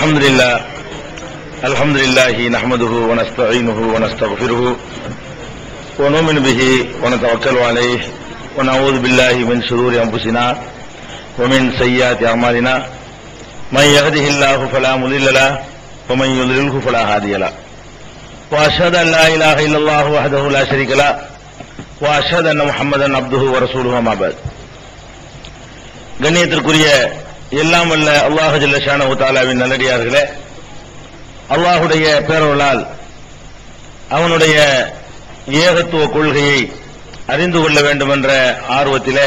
الحمد لله نحمده ونستعينه ونستغفره ونؤمن به ونتوكل عليه ونعوذ بالله من شرور أنفسنا ومن سيئات أعمالنا من يهده الله فلا مضل له ومن يضلله فلا هادي له وأشهد أن لا إله إلا الله وحده لا شريك له وأشهد أن محمدا عبده ورسوله أما بعد. கண்ணியத்திற்குரிய எல்லாம் வல்ல அல்லாஹ் ஜல்ல ஷானஹு தஆலாவின் நல்லடியார்களே, அல்லாஹுடைய பேரருளால் அவனுடைய ஏகத்துவ கொள்கையை அறிந்து கொள்ள வேண்டும் என்ற ஆர்வத்திலே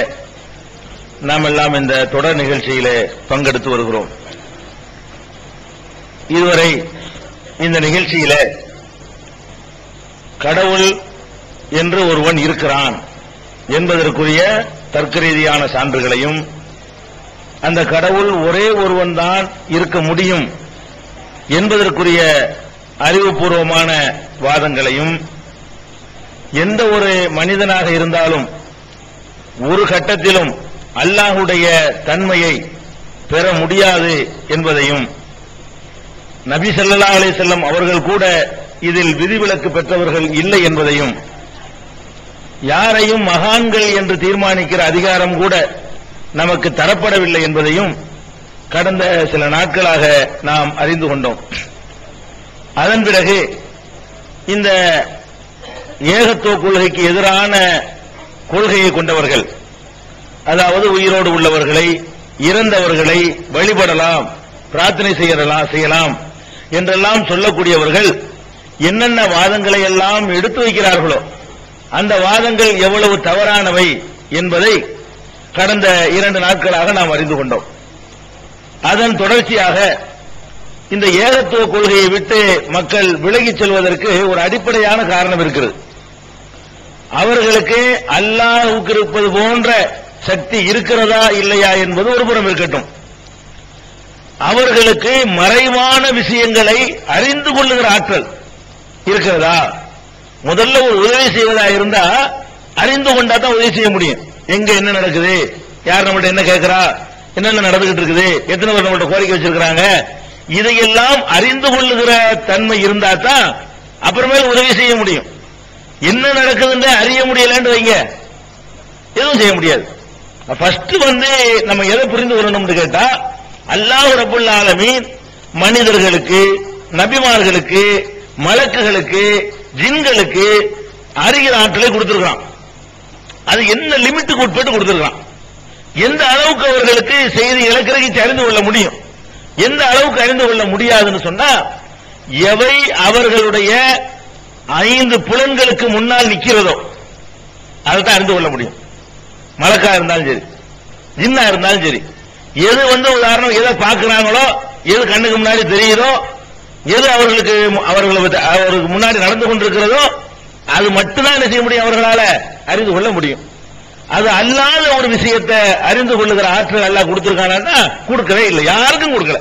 நாம் எல்லாம் இந்த தொடர் நிகழ்ச்சியிலே பங்கெடுத்து வருகிறோம். இதுவரை இந்த நிகழ்ச்சியிலே கடவுள் என்று ஒருவன் இருக்கிறான் என்பதற்குரிய தர்க்க ரீதியான சான்றுகளையும், அந்த கடவுள் ஒரே ஒருவன் தான் இருக்க முடியும் என்பதற்குரிய அறிவுபூர்வமான வாதங்களையும், எந்த ஒரு மனிதனாக இருந்தாலும் ஒரு கட்டத்திலும் அல்லாஹுடைய தன்மையை பெற முடியாது என்பதையும், நபி ஸல்லல்லாஹு அலைஹி வஸல்லம் அவர்கள் கூட இதில் விதிவிலக்கு பெற்றவர்கள் இல்லை என்பதையும், யாரையும் மகான்கள் என்று தீர்மானிக்கிற அதிகாரம் கூட நமக்கு தரப்படவில்லை என்பதையும் கடந்த சில நாட்களாக நாம் அறிந்து கொண்டோம். அதன் பிறகு இந்த ஏகத்துவ கொள்கைக்கு எதிரான கொள்கையை கொண்டவர்கள், அதாவது உயிரோடு உள்ளவர்களை, இறந்தவர்களை வழிபடலாம், பிரார்த்தனை செய்யலாம் என்றெல்லாம் சொல்லக்கூடியவர்கள் என்னென்ன வாதங்களை எல்லாம் எடுத்து வைக்கிறார்களோ அந்த வாதங்கள் எவ்வளவு தவறானவை என்பதை கடந்த 2 நாட்களாக நாம் அறிந்து கொண்டோம். அதன் தொடர்ச்சியாக இந்த ஏகத்துவ கொள்கையை விட்டு மக்கள் விலகிச் செல்வதற்கு ஒரு அடிப்படையான காரணம் இருக்கிறது. அவர்களுக்கு அல்லாஹ்வுக்கு இருப்பது போன்ற சக்தி இருக்கிறதா இல்லையா என்பது ஒரு புறம் இருக்கட்டும், அவர்களுக்கு மறைவான விஷயங்களை அறிந்து கொள்ளுகிற ஆற்றல் இருக்கிறதா? முதல்ல ஒரு உதவி செய்வதா இருந்தா அறிந்து கொண்டா தான் உதவி செய்ய முடியும். எங்க என்ன நடக்குது, யார் நம்மள்ட்ட என்ன கேட்கிறா, என்னென்ன நடந்துகிட்டு இருக்குது, எத்தனை பேர் நம்மள்ட்ட கோரிக்கை வச்சிருக்கிறாங்க, இதையெல்லாம் அறிந்து கொள்ளுகிற தன்மை இருந்தா தான் அப்புறமேல் உதவி செய்ய முடியும். என்ன நடக்குதுன்னு அறிய முடியலன்னு வைங்க, எதுவும் செய்ய முடியாது. ஃபர்ஸ்ட் நம்ம எதை புரிந்து கொள்ளணும்னு கேட்டா, அல்லாஹ் ரப்புல் ஆலமீன் மனிதர்களுக்கு, நபிமார்களுக்கு, மலக்குகளுக்கு, ஜின்களுக்கு அறிகிற ஆற்றலை கொடுத்திருக்கான். அது என்ன லிமிட்டுக்கு உட்பட்டு கொடுத்திருக்கான். எந்த அளவுக்கு அவர்களுக்கு செய்திகளை கிரகிச்சு அறிந்து கொள்ள முடியும், எந்த அளவுக்கு அறிந்து கொள்ள முடியாதுன்னு சொன்னா, எவை அவர்களுடைய 5 புலன்களுக்கு முன்னால் நிக்கிறதோ அதைத்தான் அறிந்து கொள்ள முடியும். மலக்கா இருந்தாலும் சரி, ஜின்னா இருந்தாலும் சரி, எது உதாரணம் எதை பார்க்கிறாங்களோ, எது கண்ணுக்கு முன்னாடி தெரியுதோ, எது அவர்களுக்கு முன்னாடி நடந்து கொண்டிருக்கிறதோ அது மட்டும்தான் என்ன செய்ய முடியும், அவர்களால அறிந்து கொள்ள முடியும். அது அல்லாத ஒரு விஷயத்தை அறிந்து கொள்ளுகிற ஆற்றல் அல்லாஹ் கொடுத்திருக்கானா? கொடுக்கவே இல்லை, யாருக்கும் கொடுக்கல.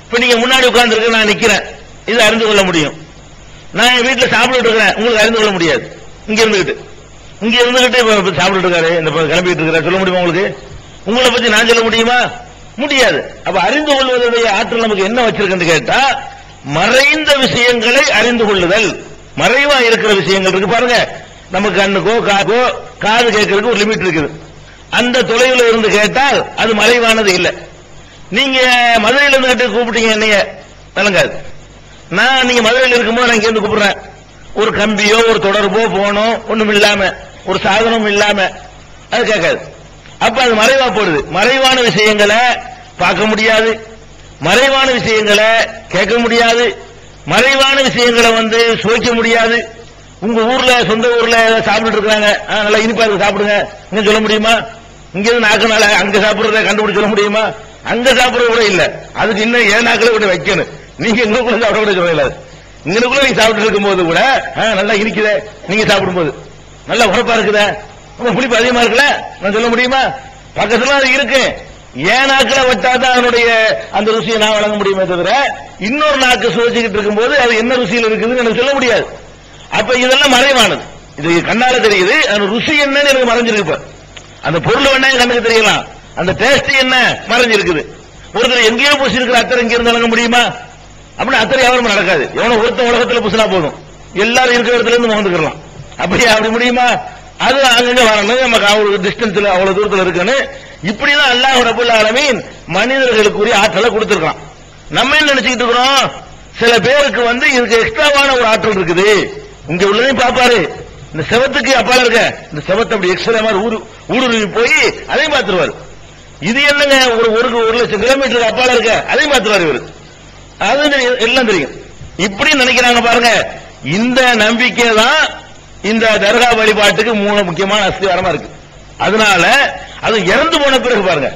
இப்ப நீங்க முன்னாடி உட்கார்ந்து இருக்க, நான் நிக்கிறேன், இது அறிந்து கொள்ள முடியும். நான் என் வீட்டுல சாப்பிட்டு இருக்கிறேன், உங்களுக்கு அறிந்து கொள்ள முடியாது. இங்க இருந்துகிட்டு சாப்பிட்டு இருக்காரு, இந்த கிளம்பிட்டு இருக்கிறார், சொல்ல முடியுமா உங்களுக்கு? உங்களை பத்தி நான் சொல்ல முடியுமா? முடியாது. அப்ப அறிந்து கொள்வதுடைய ஆற்றல் நமக்கு என்ன வச்சிருக்குன்னு கேட்டா, மறைந்த விஷயங்களை அறிந்து கொள்ளுதல். மறைவா இருக்கிற விஷயங்கள் இருக்கு பாருங்க, நம்ம கண்ணுக்கோ காதுக்கோ காது கேட்கறதுக்கு ஒரு லிமிட் இருக்குது. அந்த தொலைவில் இருந்து கேட்டால் அது மறைவானது இல்லை. நீங்க மதுரையில இருந்து கூப்பிட்டீங்க என்னைய, விளங்காது. நீங்க மதுரையில் இருக்கும்போது நான் இங்க இருந்து கூப்பிடுறேன், ஒரு கம்பியோ ஒரு தொடர்போ போனோ ஒண்ணும் இல்லாம, ஒரு சாதனம் இல்லாம, அது கேட்காது. அப்ப அது மறைவா போடுது. மறைவான விஷயங்களை பார்க்க முடியாது, மறைவான விஷயங்களை கேட்க முடியாது, மறைவான விஷயங்களை சுவைக்க முடியாது. உங்க ஊர்ல, சொந்த ஊர்ல சாப்பிட்டு இருக்காங்க, நல்லா இனிப்பா இருக்கு சாப்பிடுங்க, இங்க சொல்ல முடியுமா? இங்க இருந்து நாக்குனால அங்க சாப்பிடுறத கண்டுபிடிச்சு சொல்ல முடியுமா? அங்க சாப்பிடுறது கூட இல்ல, அதுக்கு இன்னும் 7 நாட்களை கூட வைக்கணும். நீங்க எங்களுக்குள்ள சாப்பிட கூட சொல்லல, இங்களுக்குள்ள நீங்க சாப்பிட்டு இருக்கும் போது கூட நல்லா இனிக்குத, நீங்க சாப்பிடும்போது நல்லா உரப்பா இருக்குத, புளிப்பு அதிகமா இருக்குல்ல, நான் சொல்ல முடியுமா? பக்கத்துல அது இருக்கு. ஏன் நாக்களை வட்டாதான் அதனுடைய அந்த ருசியை நான் வழங்க முடியுமே தவிர, இன்னொரு நாக்கு சுவைச்சுக்கிட்டு இருக்கும் போது அது என்ன ருசியில் இருக்குதுன்னு எனக்கு சொல்ல முடியாது. அப்ப இதெல்லாம் மறைவானது. இது கண்ணால தெரியுது, அந்த ருசி என்னன்னு எனக்கு மறைஞ்சிருக்கு. அந்த பொருள் வேணா கண்ணுக்கு தெரியலாம், அந்த டேஸ்ட் என்ன மறைஞ்சிருக்குது. ஒருத்தர் எங்கேயோ பூசி இருக்கிற அத்தர் இங்க இருந்து வழங்க முடியுமா? அப்படின்னு அத்தனை வியாபாரம் நடக்காது. எவனோ ஒருத்த உலகத்துல புசுனா போதும், எல்லாரும் இருக்கிற இடத்துல இருந்து முகந்துக்கலாம். அப்படியே அப்படி முடியுமா? அது அங்கங்க வரணும், நமக்கு அவ்வளவு டிஸ்டன்ஸ்ல அவ்வளவு தூரத்துல இருக்குன்னு. இப்படிதான் அல்லாஹ் ரப்பல் ஆலமீன் மனிதர்களுக்குரிய ஆற்றலை கொடுத்திருக்கான். நம்ம என்ன நினைச்சுக்கிட்டு இருக்கிறோம், சில பேருக்கு இதுக்கு எக்ஸ்ட்ராவான ஒரு ஆற்றல் இருக்குது. இங்க உள்ளதையும் பாப்பாரு, இந்த செவத்துக்கு அப்பால இருக்க இந்த செவத்தை அப்படி எக்ஸ்ட்ரா மாதிரி ஊடுருவி போய் அதையும் பார்த்துருவாரு. இது என்னங்க, ஒரு 1,00,000 கிலோமீட்டருக்கு அப்பால இருக்க அதையும் பார்த்துருவாரு இவரு. அது எல்லாம் தெரியும். இப்படி நினைக்கிறாங்க பாருங்க. இந்த நம்பிக்கை தான் இந்த தர்கா வழிபாட்டுக்கு முக்கியமான அஸ்திவாரமா இருக்கு. அதனால அது இறந்து போன பிறகு பாருங்க,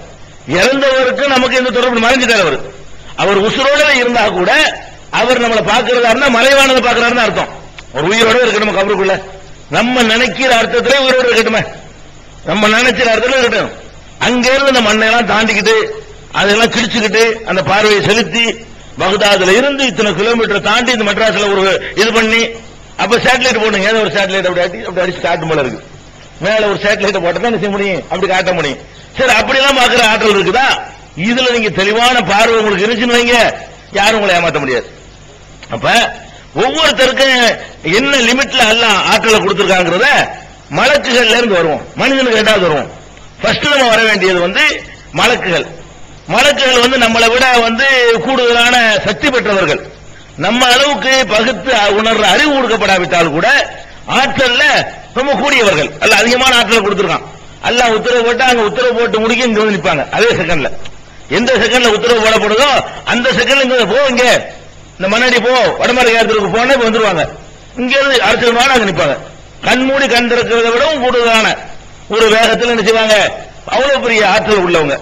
இறந்தவருக்கு நமக்கு இந்த தொடர்பு மறைஞ்சிட்டார். அவர் உசுரோட இருந்தா கூட அவர் நம்மளை பார்க்கிறதா இருந்தா மறைவானதை பார்க்கிறாருன்னு அர்த்தம். ஒரு உயிரோட இருக்கணும் கபருக்குள்ள. நம்ம நினைக்கிற அர்த்தத்திலே உயிரோட இருக்கட்டுமே, நம்ம நினைக்கிற அர்த்தத்துல இருக்கட்டும். அங்க இருந்து இந்த மண்ணெல்லாம் தாண்டிக்கிட்டு அதெல்லாம் கிழிச்சுக்கிட்டு அந்த பார்வையை செலுத்தி பகதாதுல இருந்து இத்தனை கிலோமீட்டர் தாண்டி இந்த மெட்ராஸ்ல ஒரு இது பண்ணி, அப்ப சேட்டலைட் போடுங்க, ஏதோ ஒரு சேட்டலைட் அப்படி அடிச்சு காட்டும் போல இருக்கு. மேல ஒரு சேட்டலைட் போட்டா தான் செய்ய முடியும், அப்படி காட்ட முடியும். சரி, அப்படியெல்லாம் பாக்குற ஆற்றல் இருக்குதா? இதுல நீங்க தெளிவான பார்வை உங்களுக்கு இருந்துச்சுன்னு வைங்க, யாரும் உங்களை ஏமாற்ற முடியாது. அப்ப ஒவ்வொருத்தருக்கும் என்ன லிமிட்ல எல்லாம் ஆற்றலை கொடுத்திருக்காங்கிறத மலக்குகள்ல இருந்து வருவோம், மனிதனுக்கு ரெண்டாவது வருவோம். ஃபர்ஸ்ட் நம்ம வர வேண்டியது மலக்குகள். மலக்குகள் நம்மளை விட கூடுதலான சக்தி பெற்றவர்கள். நம்ம அளவுக்கு பகுத்து உணர்ற அறிவு கொடுக்கப்படாவிட்டால் கூட ஆற்றல்ல ரொம்ப கூடியவர்கள். அல்ல அதிகமான ஆற்றலை கொடுத்திருக்கான். அல்லாஹ் உத்தரவு போட்டா அங்க உத்தரவு போட்டு முடிக்க இங்க வந்து நிற்பாங்க. அதே செகண்ட்ல, எந்த செகண்ட்ல உத்தரவு போடப்படுதோ அந்த செகண்ட்ல இங்க போ, இங்க இந்த மண்ணடி போ, வடமறை ஏறதுக்கு போனா இப்ப வந்துருவாங்க. இங்க இருந்து அரசியல் அங்க நிற்பாங்க. கண்மூடி கண் திறக்கிறத விடவும் கூடுதலான ஒரு வேகத்தில் என்ன செய்வாங்க, அவ்வளவு பெரிய ஆற்றல் உள்ளவங்க.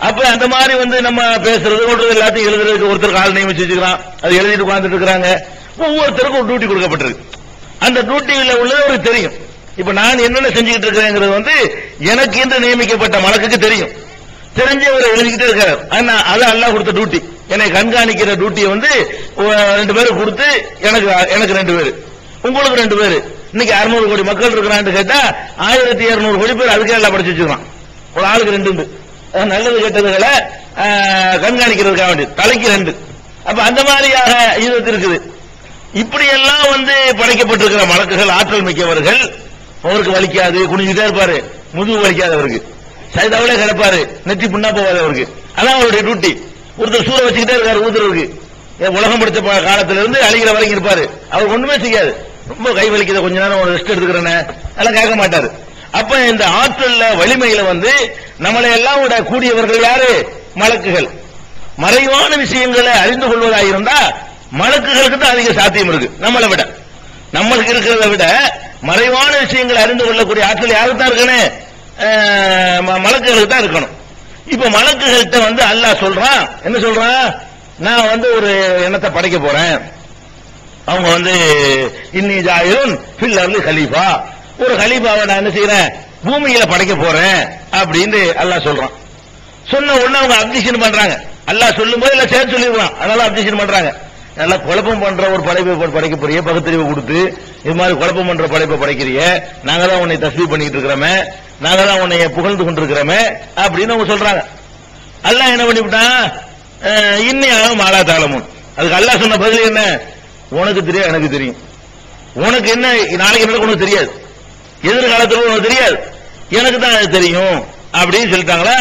அப்ப அந்த மாதிரி நம்ம பேசுறது ஓடுறது எல்லாத்தையும் எழுதுறதுக்கு ஒருத்தர் கால் நியமிச்சு வச்சுக்கிறான், அது எழுதிட்டு உட்கார்ந்துட்டு இருக்கிறாங்க. ஒவ்வொருத்தருக்கும் ஒரு டியூட்டி கொடுக்கப்பட்டிருக்கு. அந்த டியூட்டியில உள்ளது அவருக்கு தெரியும். இப்ப நான் என்னென்ன செஞ்சுக்கிட்டு இருக்கிறேங்கிறது எனக்கு என்று நியமிக்கப்பட்ட மலக்குக்கு தெரியும். தெரிஞ்சு அவர் எழுதிக்கிட்டே இருக்காரு. அது அல்லாஹ் கொடுத்த டியூட்டி. என்னை கண்காணிக்கிற டியூட்டியை 2 பேருக்கு கொடுத்து, எனக்கு 2 பேரு, உங்களுக்கு 2 பேரு. இன்னைக்கு 600 கோடி மக்கள் இருக்கிறான்னு கேட்டா 1200 கோடி பேர் அதுக்கே எல்லாம் படிச்சு வச்சுக்கிறான். ஒரு ஆளுக்கு 2 நல்லது கெட்டதுகளை கண்காணிக்கிறதுக்காக வேண்டிய தலைக்கு 2. அப்ப அந்த மாதிரியாக இது இருக்குது. இப்படி எல்லாம் படைக்கப்பட்டிருக்கிற மலக்குகள் ஆற்றல் மிக்கவர்கள். அவருக்கு வலிக்காது, குனிஞ்சிட்டே இருப்பாரு, முதுகு வலிக்காது அவருக்கு, சைதாவிலே கிடப்பாரு, நெத்தி புண்ணா போவாது அவருக்கு. அதான் அவருடைய டியூட்டி. ஒருத்தர் சூற வச்சுக்கிட்டே இருக்காரு ஊதுறதுக்கு. உலகம் படிச்ச காலத்துல இருந்து அழிகிற வரைக்கும் இருப்பாரு. அவர் ஒண்ணுமே செய்யாது. ரொம்ப கை வலிக்குத, கொஞ்ச நேரம் ஒரு ரெஸ்ட் எடுத்துக்கிறேன்னு அதெல்லாம் கேட்க மாட்டாரு. அப்ப இந்த ஆற்றல்ல வலிமையில நம்மளை எல்லாம் விட கூடியவர்கள் யாரு? மலக்குகள். மறைவான விஷயங்களை அறிந்து கொள்வதாக இருந்தா மலக்குகளுக்கு தான் அதிக சாத்தியம் இருக்கு. நம்மளை விட, நம்மளுக்கு இருக்கிறத விட மறைவான விஷயங்களை அறிந்து கொள்ளக்கூடிய ஆற்றல் யாருக்கு தான் இருக்கணும்? மலக்குகளுக்கு தான் இருக்கணும். இப்ப மலக்குகள்கிட்ட அல்லாஹ் சொல்றான், என்ன சொல்றான்? நான் ஒரு எண்ணத்தை படைக்க போறேன். அவங்க இன்னி ஜாயிரும் ஃபில் அர்லி கலீஃபா, ஒரு கலீஃபாவை நான் என்ன செய்யறேன், பூமியில படைக்க போறேன் அப்படின்னு அல்லாஹ் சொல்றான். சொன்ன உடனே அவங்க அப்ஜெக்ஷன் பண்றாங்க. அல்லாஹ் சொல்லும் போது எல்லாம் சேர்த்து சொல்லிடுவான், அதனால அப்ஜெக்ஷன் பண்றாங்க. நல்லா குழப்பம் பண்ற ஒரு படைப்பை படைக்க போறிய, பகுத்தறிவு கொடுத்து இது மாதிரி குழப்பம் பண்ற படைப்பை படைக்கிறிய, நாங்க தான் உன்னை தஸ்பீஹ் பண்ணிட்டு இருக்கிறோமே, நாங்க தான் உன்னை புகழ்ந்து கொண்டிருக்கிறோமே அப்படின்னு அவங்க சொல்றாங்க. அல்லாஹ் என்ன பண்ணிவிட்டான்? இன்னும் மாலா தாளமும். அதுக்கு அல்லாஹ் சொன்ன பதில் என்ன? உனக்கு தெரியும், எனக்கு தெரியும். உனக்கு என்ன நாளைக்கு நடக்கும் உனக்கு தெரியாது, எதிர்காலத்தில் உனக்கு தெரியாது, எனக்கு தான் அது தெரியும் அப்படின்னு சொல்லிட்டாங்களா.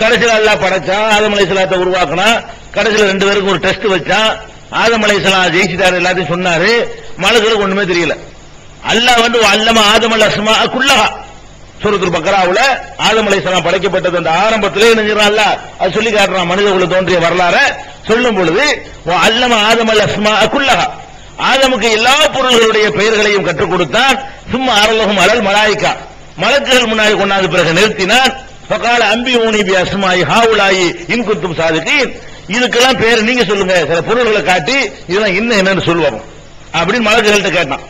கடைசியில் அல்லாஹ் படைச்சான், ஆதம் அலைஹிஸ்ஸலாத்தை உருவாக்கினா. கடைசியில் 2 பேருக்கு ஒரு டெஸ்ட் வச்சான். ஆதம் அலைஹிஸ்ஸலாம் ஜெயிச்சிட்டாரு, எல்லாத்தையும் சொன்னாரு. மலக்குகளுக்கு ஒண்ணுமே தெரியல. அல்லாஹ் அல்லம ஆதம் அல் அஸ்மா குல்லஹா, சூரத்துல் பக்ராவுல ஆதம் அலைஹிஸ்ஸலாம் படைக்கப்பட்டது அந்த ஆரம்பத்திலே என்ன செய்றான் அல்லாஹ் அது சொல்லி காட்டுறான். மனித குல தோன்றிய வரலாறு சொல்லும் பொழுது அல்லம ஆதம் அல் அஸ்மா குல்லஹா, ஆதமுக்கு எல்லா பொருள்களுடைய பெயர்களையும் கற்றுக் கொடுத்தான். சும்மா அரலஹும் அலல் மலாயிகா, மலக்குகள் முன்னாடி கொண்டாந்து பிறகு நிறுத்தினான். ஃபகால அம்பியூனி பி அஸ்மாஇ ஹாவுலாயி இன் குன்தும் சாதிகீன், இதுக்கெல்லாம் பேர் நீங்க சொல்லுங்க, சில பொருள்களை காட்டி இதெல்லாம் என்னன்னு சொல்லுவோம் அப்படின்னு மலக்குகள்கிட்ட கேட்டான்.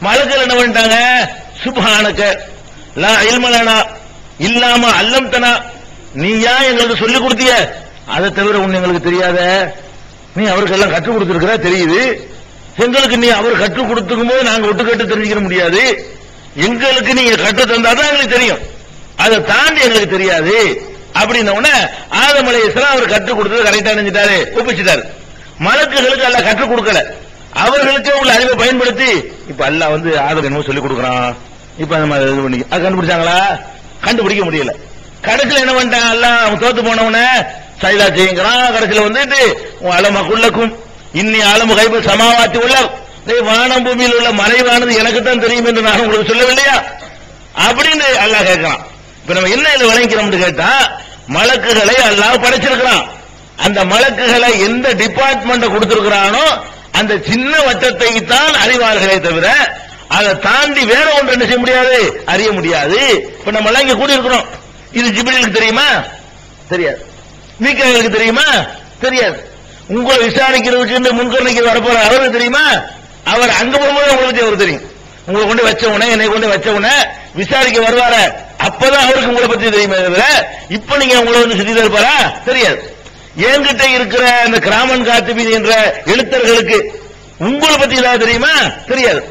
மலக்குகள் என்ன பண்ணிட்டாங்க? சுப்ஹானக லா இல்ம லனா இல்லாம அல்லம்தனா, நீயா எங்களுக்கு சொல்லி கொடுத்திய, அதை தவிர ஒண்ணு எங்களுக்கு தெரியாத, நீ அவருக்கு எல்லாம் கற்றுக் கொடுத்திருக்கிற தெரியுது, எங்களுக்கு நீ அவர் கற்றுக் கொடுத்துக்கும் போது நாங்க விட்டு கட்டு தெரிஞ்சுக்க முடியாது, எங்களுக்கு நீங்க கற்று தந்தாதான் எங்களுக்கு தெரியும், அதை தாண்டி எங்களுக்கு தெரியாது அப்படின்ன உடனே ஆதம் அலைஹிஸ்ஸலாம் அவர் கற்றுக் கொடுத்தது கரெக்டா நினைச்சிட்டாரு, ஒப்பிச்சிட்டாரு. மலக்குகளுக்கு அல்லாஹ் கற்றுக் கொடுக்கல, அவர்களுக்கே உள்ள அறிவை பயன்படுத்தி இப்ப அல்லாஹ் வந்து ஆதம் என்னமோ சொல்லி கொடுக்குறான், இப்ப நம்ம இது பண்ணி அது கண்டுபிடிச்சாங்களா? கண்டுபிடிக்க முடியல. கடைசியில் என்ன பண்ணிட்டாங்க? அல்லாஹ் தோத்து போனவன சைலா செய்யுங்கிறான். கடைசியில் வந்துட்டு அலமக்குள்ளக்கும் இன்னி ஆலமு கைப சமாவாத்தி உள்ள வானம் பூமியில் உள்ள மறைவானது எனக்கு தான் தெரியும் என்று நான் உங்களுக்கு சொல்லவில்லையா அப்படின்னு அல்லாஹ் கேட்கிறான். இப்ப நம்ம என்ன இதை விளங்கிறோம்னு கேட்டா, மலக்குகளை அல்லாஹ் படைச்சிருக்கிறான். அந்த மலக்குகளை எந்த டிபார்ட்மெண்ட் கொடுத்திருக்கிறானோ அந்த சின்ன வட்டத்தை தான் அறிவார்களே தவிர அதை தாண்டி வேற ஒன்று என்ன செய்ய முடியாது, அறிய முடியாது. இப்ப நம்ம எல்லாம் இங்க கூடி இருக்கிறோம். இது ஜிப்ரீலுக்கு தெரியுமா? தெரியாது. மீகாயிலுக்கு தெரியுமா? தெரியாது. உங்களை விசாரிக்கிறதுக்கு முன்கரணைக்கு வரப்போற அவருக்கு தெரியுமா? அவர் அங்க போகும்போது உங்களுக்கு அவருக்கு தெரியும். உங்களை கொண்டு வச்சவன என்னை கொண்டு வச்சவன விசாரிக்க வருவார, அப்பதான் அவருக்கு உங்களை பத்தி தெரியுமே தவிர இப்ப நீங்க உங்களை வந்து சுத்தி இருப்பாரா? தெரியாது. என்கிட்ட இருக்கிற அந்த கிராமன் காத்திபீன் என்ற எழுத்தர்களுக்கு உங்களை பத்தி ஏதாவது தெரியுமா? தெரியாது.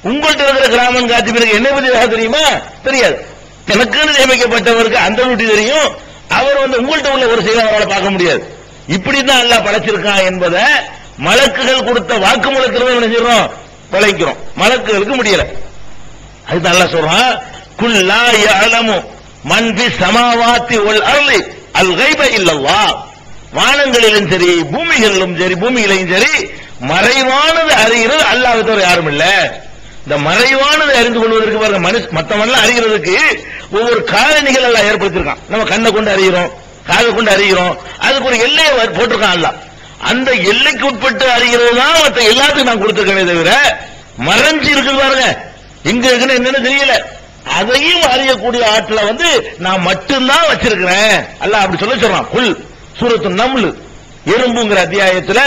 உங்கள்கிட்ட இருக்கிற கிராமன் காத்திபீனுக்கு என்னை பத்தி ஏதாவது தெரியுமா? தெரியாது. எனக்குன்னு நியமிக்கப்பட்டவருக்கு அந்த நூட்டி தெரியும். அவர் வந்து உங்கள்கிட்ட உள்ள ஒரு செயலை அவரால் பார்க்க முடியாது. இப்படிதான் அல்லாஹ் படைச்சிருக்கான் என்பதை மலக்குகள் கொடுத்த வாக்குமூலத்திலிருந்து என்ன செய்யறோம், விளைக்கிறோம். மலக்குகளுக்கு முடியல. அதுதான் அல்லாஹ் சொல்றான், குல்லா யஅலமு மன் ஃபிஸ் ஸமாவாத்தி வல் அர்லி அல் கைப இல்லல்லாஹ். வானங்களிலும் சரி பூமிகளிலும் சரி பூமியிலையும் சரி மறைவானது அறிகிறது அல்லாஹ்வை தவிர யாரும் இல்ல. இந்த மறைவானதை அறிந்து கொள்வதற்கு பாருங்க, மற்றவெல்லாம் அறிகிறதுக்கு ஒவ்வொரு காரணிகள் எல்லாம் ஏற்படுத்திருக்கான். நம்ம கண்ணை கொண்டு அறிகிறோம், காதை கொண்டு அறிகிறோம், அதுக்கு ஒரு எல்லையை போட்டிருக்கான் அல்லாஹ். அந்த எல்லைக்கு உட்பட்டு அறிகிறது தான் மற்ற எல்லாத்துக்கும் நான் கொடுத்திருக்கேனே தவிர மறைஞ்சு இருக்குது பாருங்க, எங்க இருக்குன்னு என்னன்னு தெரியல, அதையும் அறியக்கூடிய ஆற்றலை வந்து நான் மட்டும்தான் வச்சிருக்கிறேன் அல்லாஹ் அப்படி சொல்றான். குல் சூரத்து நம்ல் எறும்புங்கிற அத்தியாயத்துல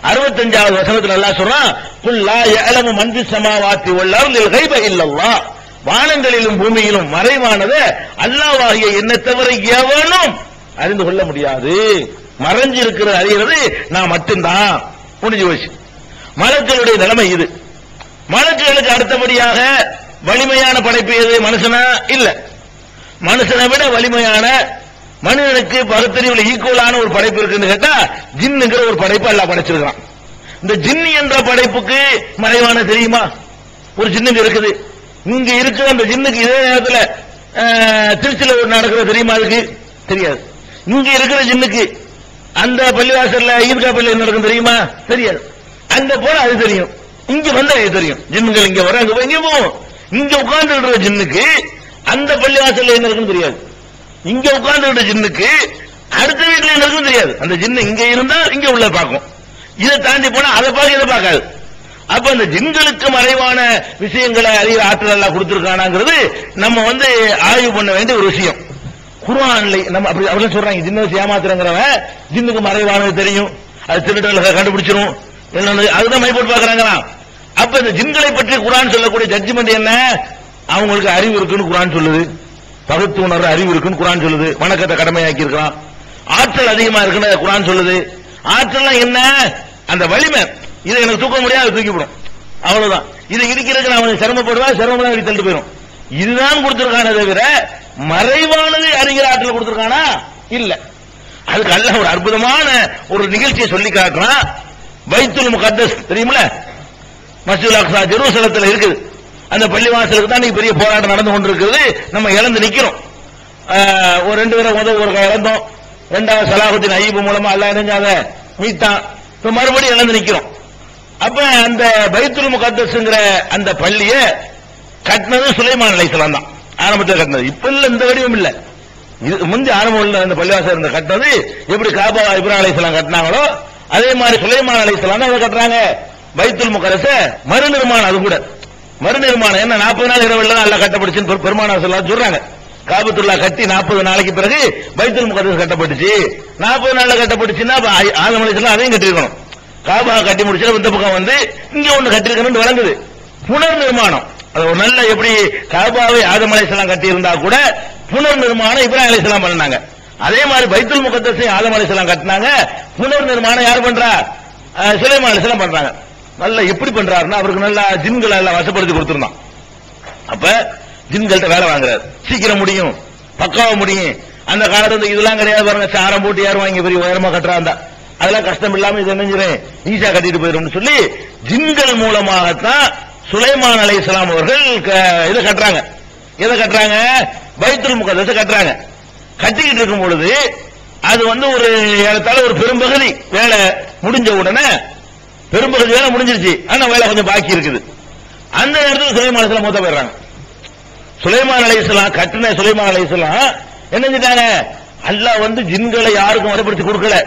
65வது வசனத்துல அல்லாஹ் சொல்றான், குல் லா யஅலமு மன் ஃபிஸ் ஸமாவாத்தி வல் அர்லில் கைப இல்லல்லாஹ். வானங்களிலும் பூமியிலும் மறைவானதை அல்லாஹ்வாகிய என்னை தவிர எவனும் அறிந்து கொள்ள முடியாது. மறைஞ்சு இருக்கிற அறிகிறது நான் மட்டும்தான். முடிஞ்சு போச்சு. மலக்குகளுடைய நிலைமை இது. மலக்குகளுக்கு அடுத்தபடியாக வலிமையான படைப்பு எது? மனுஷனா? இல்ல. மனுஷனை விட வலிமையான, மனிதனுக்கு பகுத்தறிவுல ஈக்குவலான ஒரு படைப்பு இருக்குன்னு கேட்டா ஜின்னுங்கிற ஒரு படைப்பு அல்லாஹ் படைச்சிருக்கான். இந்த ஜின்னு என்ற படைப்புக்கு மறைவான தெரியுமா? ஒரு ஜின்னுங்க இருக்குது. இங்க இருக்கிற அந்த ஜின்னுக்கு இதே நேரத்தில் திருச்சியில ஒரு நடக்கிறது தெரியுமா? அதுக்கு தெரியாது. இங்க இருக்கிற ஜின்னுக்கு அந்த பள்ளிவாசல்ல ஈத்கா பள்ளி நடக்கும் தெரியுமா? தெரியாது. அங்க போன அது தெரியும், இங்க வந்து அது தெரியும். ஜின்னுகள் இங்க வர அங்க போய் இங்க போகும். இங்க உட்கார்ந்து இருக்கிற ஜின்னுக்கு அந்த பள்ளிவாசல்ல என்ன இருக்குன்னு தெரியாது. இங்க உட்கார்ந்து இருக்கிற ஜின்னுக்கு அடுத்த வீட்டுல என்ன இருக்குன்னு தெரியாது. அந்த ஜின்னு இங்க இருந்தா இங்க உள்ள பார்க்கும், இதை தாண்டி போனா அதை பார்க்க இதை பார்க்காது. அப்ப அந்த ஜின்களுக்கு மறைவான விஷயங்களை அறிய ஆற்றல் எல்லாம் கொடுத்திருக்கானாங்கிறது நம்ம வந்து ஆய்வு பண்ண வேண்டிய ஒரு விஷயம். குர்ஆன்ல நம்ம அப்படி அவங்க சொல்றாங்க, ஜின்னை ஏமாத்துறங்கிறவன் ஜின்னுக்கு மறைவானது தெரியும், அது திருடர்களை கண்டுபிடிச்சிரும், அதுதான் மை போட்டு பாக்குறாங்களாம். அப்ப இந்த ஜின்களை பற்றி குர்ஆன் சொல்லக்கூடிய ஜட்ஜ்மெண்ட் என்ன? அவங்களுக்கு அறிவு இருக்குன்னு குர்ஆன் சொல்லுது, பகுத்து உணர்ற அறிவு இருக்குன்னு குர்ஆன் சொல்லுது, வணக்கத்தை கடமையாக்கி இருக்கான், ஆற்றல் அதிகமா இருக்குன்னு குர்ஆன் சொல்லுது. ஆற்றல் என்ன? அந்த வலிமை. இதை எனக்கு தூக்க முடியாது, தூக்கிவிடும், அவ்வளவுதான். இதை இருக்கிறதுக்கு நான் சிரமப்படுவேன், சிரமம் தள்ளிட்டு போயிடும். இதுதான் கொடுத்திருக்கானே தவிர மறைவானது அறிகிற ஆற்றல் கொடுத்திருக்கானா? இல்ல. அதுக்கு அல்லாஹ் ஒரு அற்புதமான ஒரு நிகழ்ச்சியை சொல்லி காட்டுறான். பைத்துல் முகத்தஸ் தெரியுமில, மஸ்ஜிதுல் அக்ஸா ஜெருசலத்தில் இருக்குது. அந்த பள்ளிவாசலுக்கு தான் பெரிய போராட்டம் நடந்து கொண்டிருக்கிறது. நம்ம இழந்து நிக்கிறோம். ஒரு 2 பேரை ஒரு இழந்தோம். 2வது சலாஹுத்தீன் அய்யூப் மூலமா அல்லாஹ் இணைஞ்சாத மீட்டான். இப்ப மறுபடியும் இழந்து நிக்கிறோம். அப்ப அந்த பைத்துல் முகத்தஸ்ங்கிற அந்த பள்ளியை கட்டினது சுலைமான் அலைஹிஸ்ஸலாம் தான் ஆரம்பத்தில் கட்டினது. இப்ப இல்ல, இந்த வடிவம் இல்ல. இது முந்தி ஆரம்பம் உள்ள அந்த பள்ளிவாசல் இருந்த கட்டினது எப்படி காபா இப்ராஹிம் அலைஹிஸ்ஸலாம் கட்டினாங்களோ அதே மாதிரி சுலைமான் அலைஹிஸ்ஸலாம் தான் கட்டுறாங்க. பைத்துல் முகத்தஸ மறுநிர்மாணம், அது கூட மறுநிர்மாணம். என்ன 40 நாள் இரவுல நல்லா கட்டப்பட்டுச்சுன்னு பெருமானார் ஸல்லல்லாஹு சொல்றாங்க. காபத்துல்லா கட்டி 40 நாளைக்கு பிறகு பைத்துல் முகத்தஸ் கட்டப்பட்டுச்சு. 40 நாள்ல கட்டப்பட்டுச்சுன்னா ஆதம் அலைஹிஸ்ஸலாம் அதையும் கட்டியிருக்கணும். காபா கட்டி முடிச்சா இந்த பக்கம் வந்து இங்க ஒண்ணு கட்டிருக்கணும்னு விளங்குது. புனர் நிர்மாணம், அது ஒரு நல்ல, எப்படி காபாவை ஆதம் அலைஹிஸ்ஸலாம் கட்டி இருந்தா கூட புனர் நிர்மாணம் இப்ராஹிம் அலைஹிஸ்ஸலாம் பண்ணாங்க. அதே மாதிரி பைத்துல் முகத்தஸை ஆதம் அலைஹிஸ்ஸலாம் கட்டினாங்க. புனர் நிர்மாணம் யார் பண்றா? சுலைமான் அலைஹிஸ்ஸலாம் பண்றாங்க. நல்லா எப்படி பண்றாருன்னா அவருக்கு நல்லா ஜின்களை எல்லாம் வசப்படுத்தி கொடுத்திருந்தான். அப்ப ஜின்கள்ட்ட வேலை வாங்குறாரு, சீக்கிரம் முடியும், பக்காவா முடியும். அந்த காலத்துல இதெல்லாம் கிடையாது பாருங்க, சாரம் போட்டு யாரும் வாங்கி பெரிய உயரமா கட்டுறாங்க. அதெல்லாம் கஷ்டம் இல்லாம இது என்னஞ்சிரும் ஈஸியா கட்டிட்டு போயிடும் சொல்லி ஜின்கள் மூலமாகத்தான் சுலைமான் அலைஹிஸ்ஸலாம் அவர்கள் இதை கட்டுறாங்க. எதை கட்டுறாங்க? பைத்துல் முகத்தஸை கட்டுறாங்க. கட்டிக்கிட்டு இருக்கும் பொழுது அது ஒரு ஏறத்தாழ ஒரு பெரும்பகுதி வேலை முடிஞ்ச உடனே பெரும்பகுதி வேலை முடிஞ்சிருச்சு, ஆனா வேலை கொஞ்சம் பாக்கி இருக்குது. அந்த நேரத்தில் சுலைமான் அலைஹிஸ்ஸலாம் மூத்தா போயிடுறாங்க. சுலைமான் அலைஹிஸ்ஸலாம் கட்டின சுலைமான் அலைஹிஸ்ஸலாம் என்ன செஞ்சிட்டாங்க? அல்லாஹ் ஜின்களை யாருக்கும் வரைப்படுத்தி கொடுக்கல.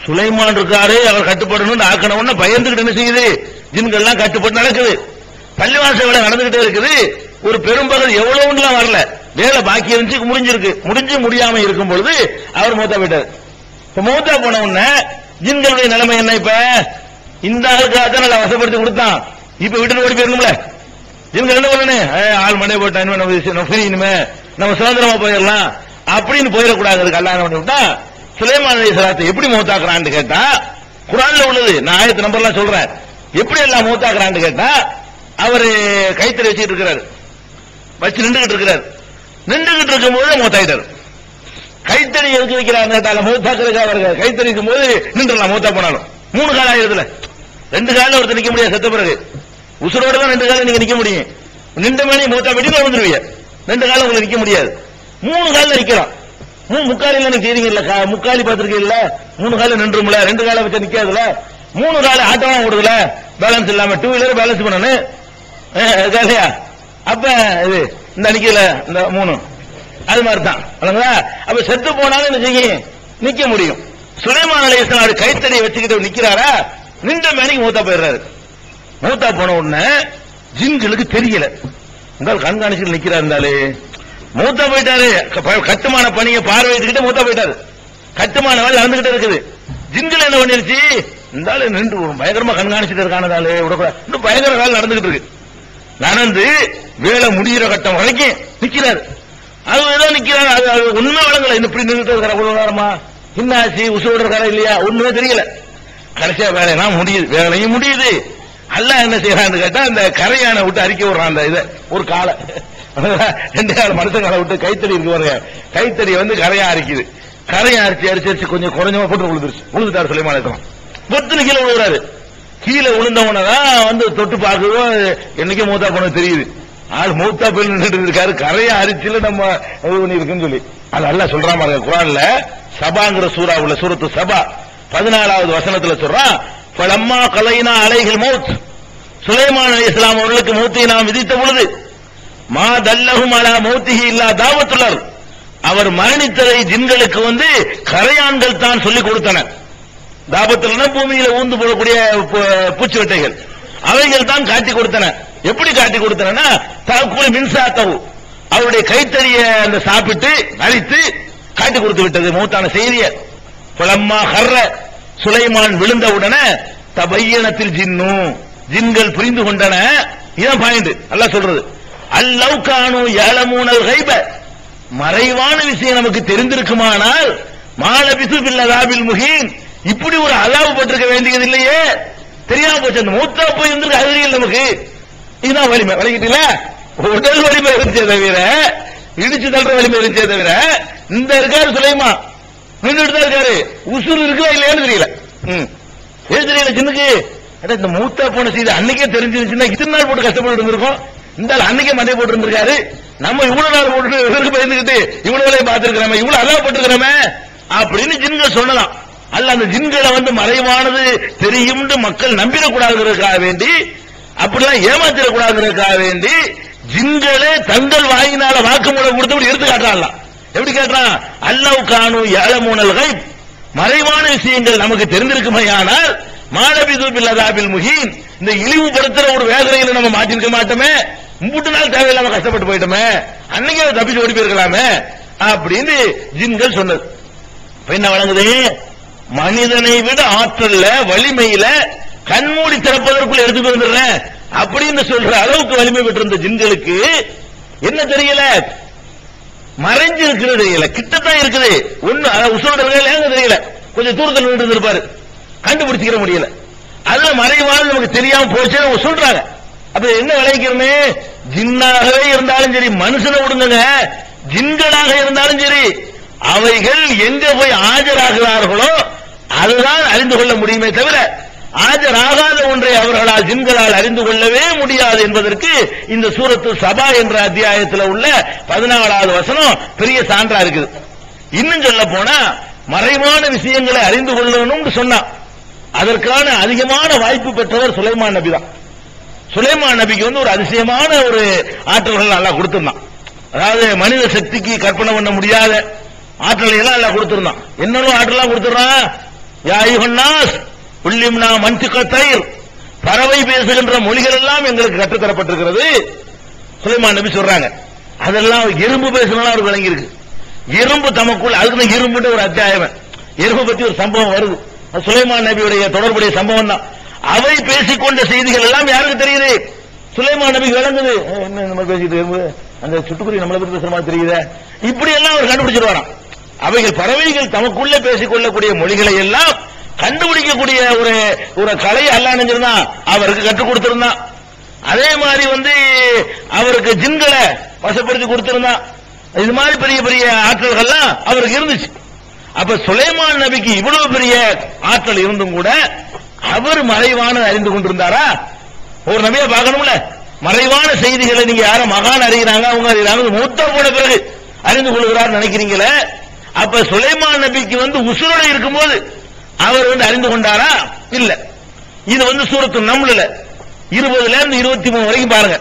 சுலைமான் இருக்காரு, அவர் கட்டுப்படணும் ஆக்கணும்னு பயந்துகிட்டு என்ன செய்யுது? ஜின்கள்லாம் கட்டுப்பட்டு நடக்குது. பள்ளிவாச வேலை நடந்துகிட்டே இருக்குது. ஒரு பெரும்பகுதி எவ்வளவுலாம் வரல, வேலை பாக்கி இருந்துச்சு, முடிஞ்சிருக்கு. முடிஞ்சு முடியாம இருக்கும் பொழுது அவர் மூத்தா போயிட்டார். மூத்தா போன உடனே ஜின்களுடைய நிலைமை என்ன? இப்ப இந்த ஆளுக்காக தான் நல்லா வசப்படுத்தி கொடுத்தான், இப்ப விட்டு ஓடி போயிருக்கும்ல. ஜின்கள் என்ன பண்ணணும்? ஆள் மண்டே போட்டா இனிமே நம்ம சுதந்திரமா போயிடலாம் அப்படின்னு போயிடக்கூடாது. அல்லாஹ் என்ன பண்ணிவிட்டா சுலைமான் அலைஹிஸ்ஸலாத்தை எப்படி மூத்தாக்குறான்னு கேட்டா, குர்ஆன்ல உள்ளது, நான் ஆயத்து நம்பர்லாம் சொல்றேன். எப்படி எல்லாம் மூத்தாக்குறான்னு கேட்டா, அவரு கைத்தறி வச்சுட்டு இருக்கிறாரு, வச்சு நின்றுகிட்டு இருக்கிறார். நின்றுகிட்டு இருக்கும் போது மூத்தாயிட்டாரு. கைத்தறி எதுக்கு வைக்கிறாரு கேட்டால மூத்தாக்குறதுக்காக அவர்கள் கைத்தறி இருக்கும் போது நின்றுலாம் மூத்தா போனாலும் 3 காலம் ஆயிரத்துல 2 காலம் ஒருத்தர் நிக்க முடியாது. செத்த பிறகு உசுரோட தான் 2 காலம் நீங்க நிக்க முடியும். நின்ற மணி மூத்தா போயிட்டு வந்துருவீங்க. 2 காலம் உங்களுக்கு நிக்க முடியாது. 3 காலம் நிக்கலாம். முக்காலில எனக்கு செய்றீங்க இல்ல, முக்காலி பாத்திருக்கீங்கல்ல, 3 காலம் நின்றும்ல, 2 காலம் வச்சா நிக்காதுல, 3 காலம் ஆட்டமா ஓடுதுல, பேலன்ஸ் இல்லாம 2 வீலர் பேலன்ஸ் பண்ணணும் இல்லையா? அப்ப இது இந்த நிக்கல, இந்த 3 அது மாதிரி தான். அப்ப செத்து போனாலும் என்ன செய்யும்? நிக்க முடியும். சுலைமான் அலைஹிஸ்ஸலாம் கைத்தறியை வச்சுக்கிட்டு நிக்கிறாரா, நின்ற மேனிக்கு மூத்தா போயிடுறாரு. மூத்தா போன உடனே ஜின்களுக்கு தெரியல, உங்கள் கண்காணிச்சு நிக்கிறாரு. இருந்தாலே மூத்தா போயிட்டாரு. கட்டுமான பணியை பார்வையிட்டு மூத்தா போயிட்டாரு. கட்டுமான வேலை நடந்துகிட்டே இருக்குது. ஜின்கள் என்ன பண்ணிருச்சு? இந்த நின்று பயங்கரமா கண்காணிச்சுட்டு இருக்கானதாலே இன்னும் பயங்கர வேலை நடந்துகிட்டு இருக்கு. நடந்து வேலை முடிகிற கட்டம் வரைக்கும் நிக்கிறாரு. அது ஏதோ நிக்கிறாரு, அது ஒண்ணுமே வழங்கல. இப்படி நின்றுட்டு இருக்கிற அவ்வளவு நேரமா இன்னாச்சு உசுரோடு இருக்காரா இல்லையா ஒண்ணுமே தெரியல. கடைசியா வேலையெல்லாம் முடியுது, வேலையும் முடியுது. அல்லாஹ் என்ன செய்யறான்னு கேட்டா, அந்த கரையான விட்டு அறிக்கை விடுறான். அந்த இதை ஒரு காலை 2 கால மனுஷங்களை விட்டு கைத்தறி இருக்கு பாருங்க, கைத்தறி கரையா அரிக்குது. கரையா அரிச்சு கொஞ்சம் குறைஞ்சமா போட்டு விழுந்துட்டாரு சுலைமான் அலைஹிஸ்ஸலாம். பொத்துன்னு கீழே விழுகிறாரு. கீழே விழுந்தவனதான் தொட்டு பார்க்குவோம், என்னைக்கு மூத்தா போன தெரியுது. ஆள் மூத்தா போய் நின்றுட்டு இருக்காரு, கரையா அரிச்சில நம்ம இது பண்ணி இருக்குன்னு சொல்லி. அது அல்லாஹ் சொல்றான் பாருங்க குர்ஆன்ல, சபாங்கிற சூரா உள்ள சூரத்து சபா 14வது வசனத்துல சொல்றான், ஃபலம்மா கலைனா அலைஹில் மௌத், சுலைமான் அலைஹிஸ்ஸலாம் அவர்களுக்கு மௌத்தை நாம் விதித்த பொழுது, மா தல்லஹும் அலா மௌத்திஹி இல்லா தாவத்துல்லர், அவர் மரணித்ததை ஜின்களுக்கு கரையான்கள் தான் சொல்லிக் கொடுத்தன. தாபத்துல பூமியில ஊந்து போடக்கூடிய பூச்சி வெட்டைகள், அவைகள் தான் காட்டி கொடுத்தன. எப்படி காட்டி கொடுத்தன? தகுல மின்சாத்தவு, அவருடைய கைத்தறிய அந்த சாப்பிட்டு அழித்து காட்டி கொடுத்து விட்டது மௌத்தான செய்திய. புலம்மா ஹர்ர, சுலைமான் விழுந்த உடனே தபையனத்தில் ஜின்னு, ஜின்கள் புரிந்து கொண்டன. இதான் பாயிண்ட் அல்லாஹ் சொல்றது. அல்லவ் கானு யலமூனல் கைப, மறைவான விஷயம் நமக்கு தெரிந்திருக்குமானால் மாலபிசு பில்லதாபில் முஹீன், இப்படி ஒரு அலாவு பட்டிருக்க வேண்டியது இல்லையே. தெரியாம போச்சு. அந்த மூத்தா போய் இருந்திருக்கு அறிவியல் நமக்கு. இதுதான் வலிமை. விளங்கிட்டீங்களா? உடல் வலிமை இருந்துச்சே தவிர, இடிச்சு தள்ளுற வலிமை இருந்துச்சே தவிர, இந்த இருக்காரு சுலைமான் நின்றுட்டு தான் இருக்காரு. உசுறு இருக்கா இல்லையான்னு தெரியல. ஏன் தெரியல சின்னுக்கு? இந்த மூத்தா போன செய்தி அன்னைக்கே தெரிஞ்சிருச்சுன்னா இத்தனை நாள் போட்டு கஷ்டப்பட்டு இருந்திருக்கோம். இந்த அன்னைக்கே மண்டை போட்டு இருந்திருக்காரு. நம்ம இவ்வளவு நாள் போட்டு இவருக்கு பயந்துகிட்டு இவ்வளவு வேலையை பார்த்திருக்கிறோமே, இவ்வளவு அலாப்பட்டிருக்கிறோமே அப்படின்னு ஜின்கள் சொல்லலாம். அல்ல அந்த ஜின்களை மறைவானது தெரியும் மக்கள் நம்பிடக்கூடாதுக்காக வேண்டி, அப்படிலாம் ஏமாத்திடக்கூடாதுக்காக வேண்டி ஜின்களே தங்கள் வாயினால வாக்குமூலம் கொடுத்து எடுத்து காட்டுறான். எப்படி கேட்கிறான்? அல்லாஹ் கானு யலமூனல் கைப், மறைவான விஷயங்கள் நமக்கு தெரிந்திருக்குமையானால் மாலபிது பில்லதாபில் முஹீன், இந்த இழிவுபடுத்துற ஒரு வேதனையில நம்ம மாட்டிருக்க மாட்டோமே, 3 நாள் தேவையில்லாம கஷ்டப்பட்டு போயிட்டோமே, அன்னைக்கே தப்பிச்சு ஓடி போயிருக்கலாமே அப்படின்னு ஜின்கள் சொன்னது. என்ன வழங்குது? மனிதனை விட ஆற்றல்ல வலிமையில கண்மூடி திறப்பதற்குள்ள எடுத்து வந்துடுறேன் அப்படின்னு சொல்ற அளவுக்கு வலிமை பெற்றிருந்த ஜின்களுக்கு என்ன தெரியல? மறைஞ்சு இருக்கிறது தெரியல, கிட்டத்தான் இருக்குது. ஒண்ணு உசோட தெரியல, கொஞ்சம் தூரத்தில் நின்று இருப்பாரு, கண்டுபிடிச்சிக்கிற முடியல. அதுல மறைவான நமக்கு தெரியாம போச்சு சொல்றாங்க. அப்ப என்ன விளைவிக்கிறோமே? ஜின்னாகவே இருந்தாலும் சரி, மனுஷனை விடுங்க, ஜின்களாக இருந்தாலும் சரி, அவைகள் எங்க போய் ஆஜராகிறார்களோ அதுதான் அறிந்து கொள்ள முடியுமே தவிர ஆஜராகாத ஒன்றை அவர்களால் ஜின்களால் அறிந்து கொள்ளவே முடியாது என்பதற்கு இந்த சூரத்து சபா என்ற அத்தியாயத்தில் உள்ள 14வது வசனம் பெரிய சான்றா இருக்குது. இன்னும் சொல்ல போனா மறைவான விஷயங்களை அறிந்து கொள்ளணும்னு சொன்னா அதற்கான அதிகமான வாய்ப்பு பெற்றவர் சுலைமான் நபி தான். சுலைமான் நபிக்கு ஒரு அதிசயமான ஒரு ஆற்றல்கள் அல்லாஹ் கொடுத்திருந்தான். அதாவது மனித சக்திக்கு கற்பனை பண்ண முடியாத ஆற்றலை எல்லாம் அல்லாஹ் கொடுத்திருந்தான். என்னென்ன ஆற்றலாம் கொடுத்துறான்? யா அய்யுஹன்னாஸ் உல்லிம்னா மன்திக தய்ர், பறவை பேசுகின்ற மொழிகள் எல்லாம் எங்களுக்கு கற்றுத்தரப்பட்டிருக்கிறது சுலைமான் நபி சொல்றாங்க. அதெல்லாம் எறும்பு பேசினாலும் அவருக்கு விளங்கி இருக்கு. எறும்பு தமக்குள், அதுக்கு எறும்புன்ற ஒரு அத்தியாயம், எறும்பு பத்தி ஒரு சம்பவம் வருது. சுலைமான் நபியுடைய தொடர்புடைய சம்பவம் தான். அவை பேசிக்கொண்ட செய்திகள் எல்லாம் யாருக்கு தெரியுது? சுலைமான் நபிக்கு விளங்குது. என்ன நம்ம பேசிட்டு எறும்பு, அந்த சுட்டுக்குருவி நம்மளை பத்தி பேசுற மாதிரி தெரியுது. இப்படி எல்லாம் அவர் கண்டுபிடிச்சிருவாராம். அவைகள் பறவைகள் தமக்குள்ள பேசிக்கொள்ளக்கூடிய மொழிகளை எல்லாம் கண்டுபிடிக்கக்கூடிய ஒரு கலை அல்லாஹ் நினைச்சிருந்தான், அவருக்கு கற்றுக் கொடுத்திருந்தான். அதே மாதிரி அவருக்கு ஜின்களை வசப்படுத்தி கொடுத்திருந்தான். இது மாதிரி பெரிய பெரிய ஆற்றல்கள்லாம் அவருக்கு இருந்துச்சு. அப்ப சுலைமான் நபிக்கு இவ்வளவு பெரிய ஆற்றல் இருந்தும் கூட அவர் மறைவான அறிந்து கொண்டிருந்தாரா? ஒரு நபியை பார்க்கணும்ல, மறைவான செய்திகளை நீங்க யாரும் மகான் அறிகிறாங்க, அவங்க அறிகிறாங்க, மூத்த போன பிறகு அறிந்து கொள்கிறார் நினைக்கிறீங்களே. அப்ப சுலைமான் நபிக்கு உசுரோட இருக்கும்போது அவர் அறிந்து கொண்டாரா? இல்ல. இது சூரத்து நம்ல 20ல இருந்து 23 வரைக்கும் பாருங்க.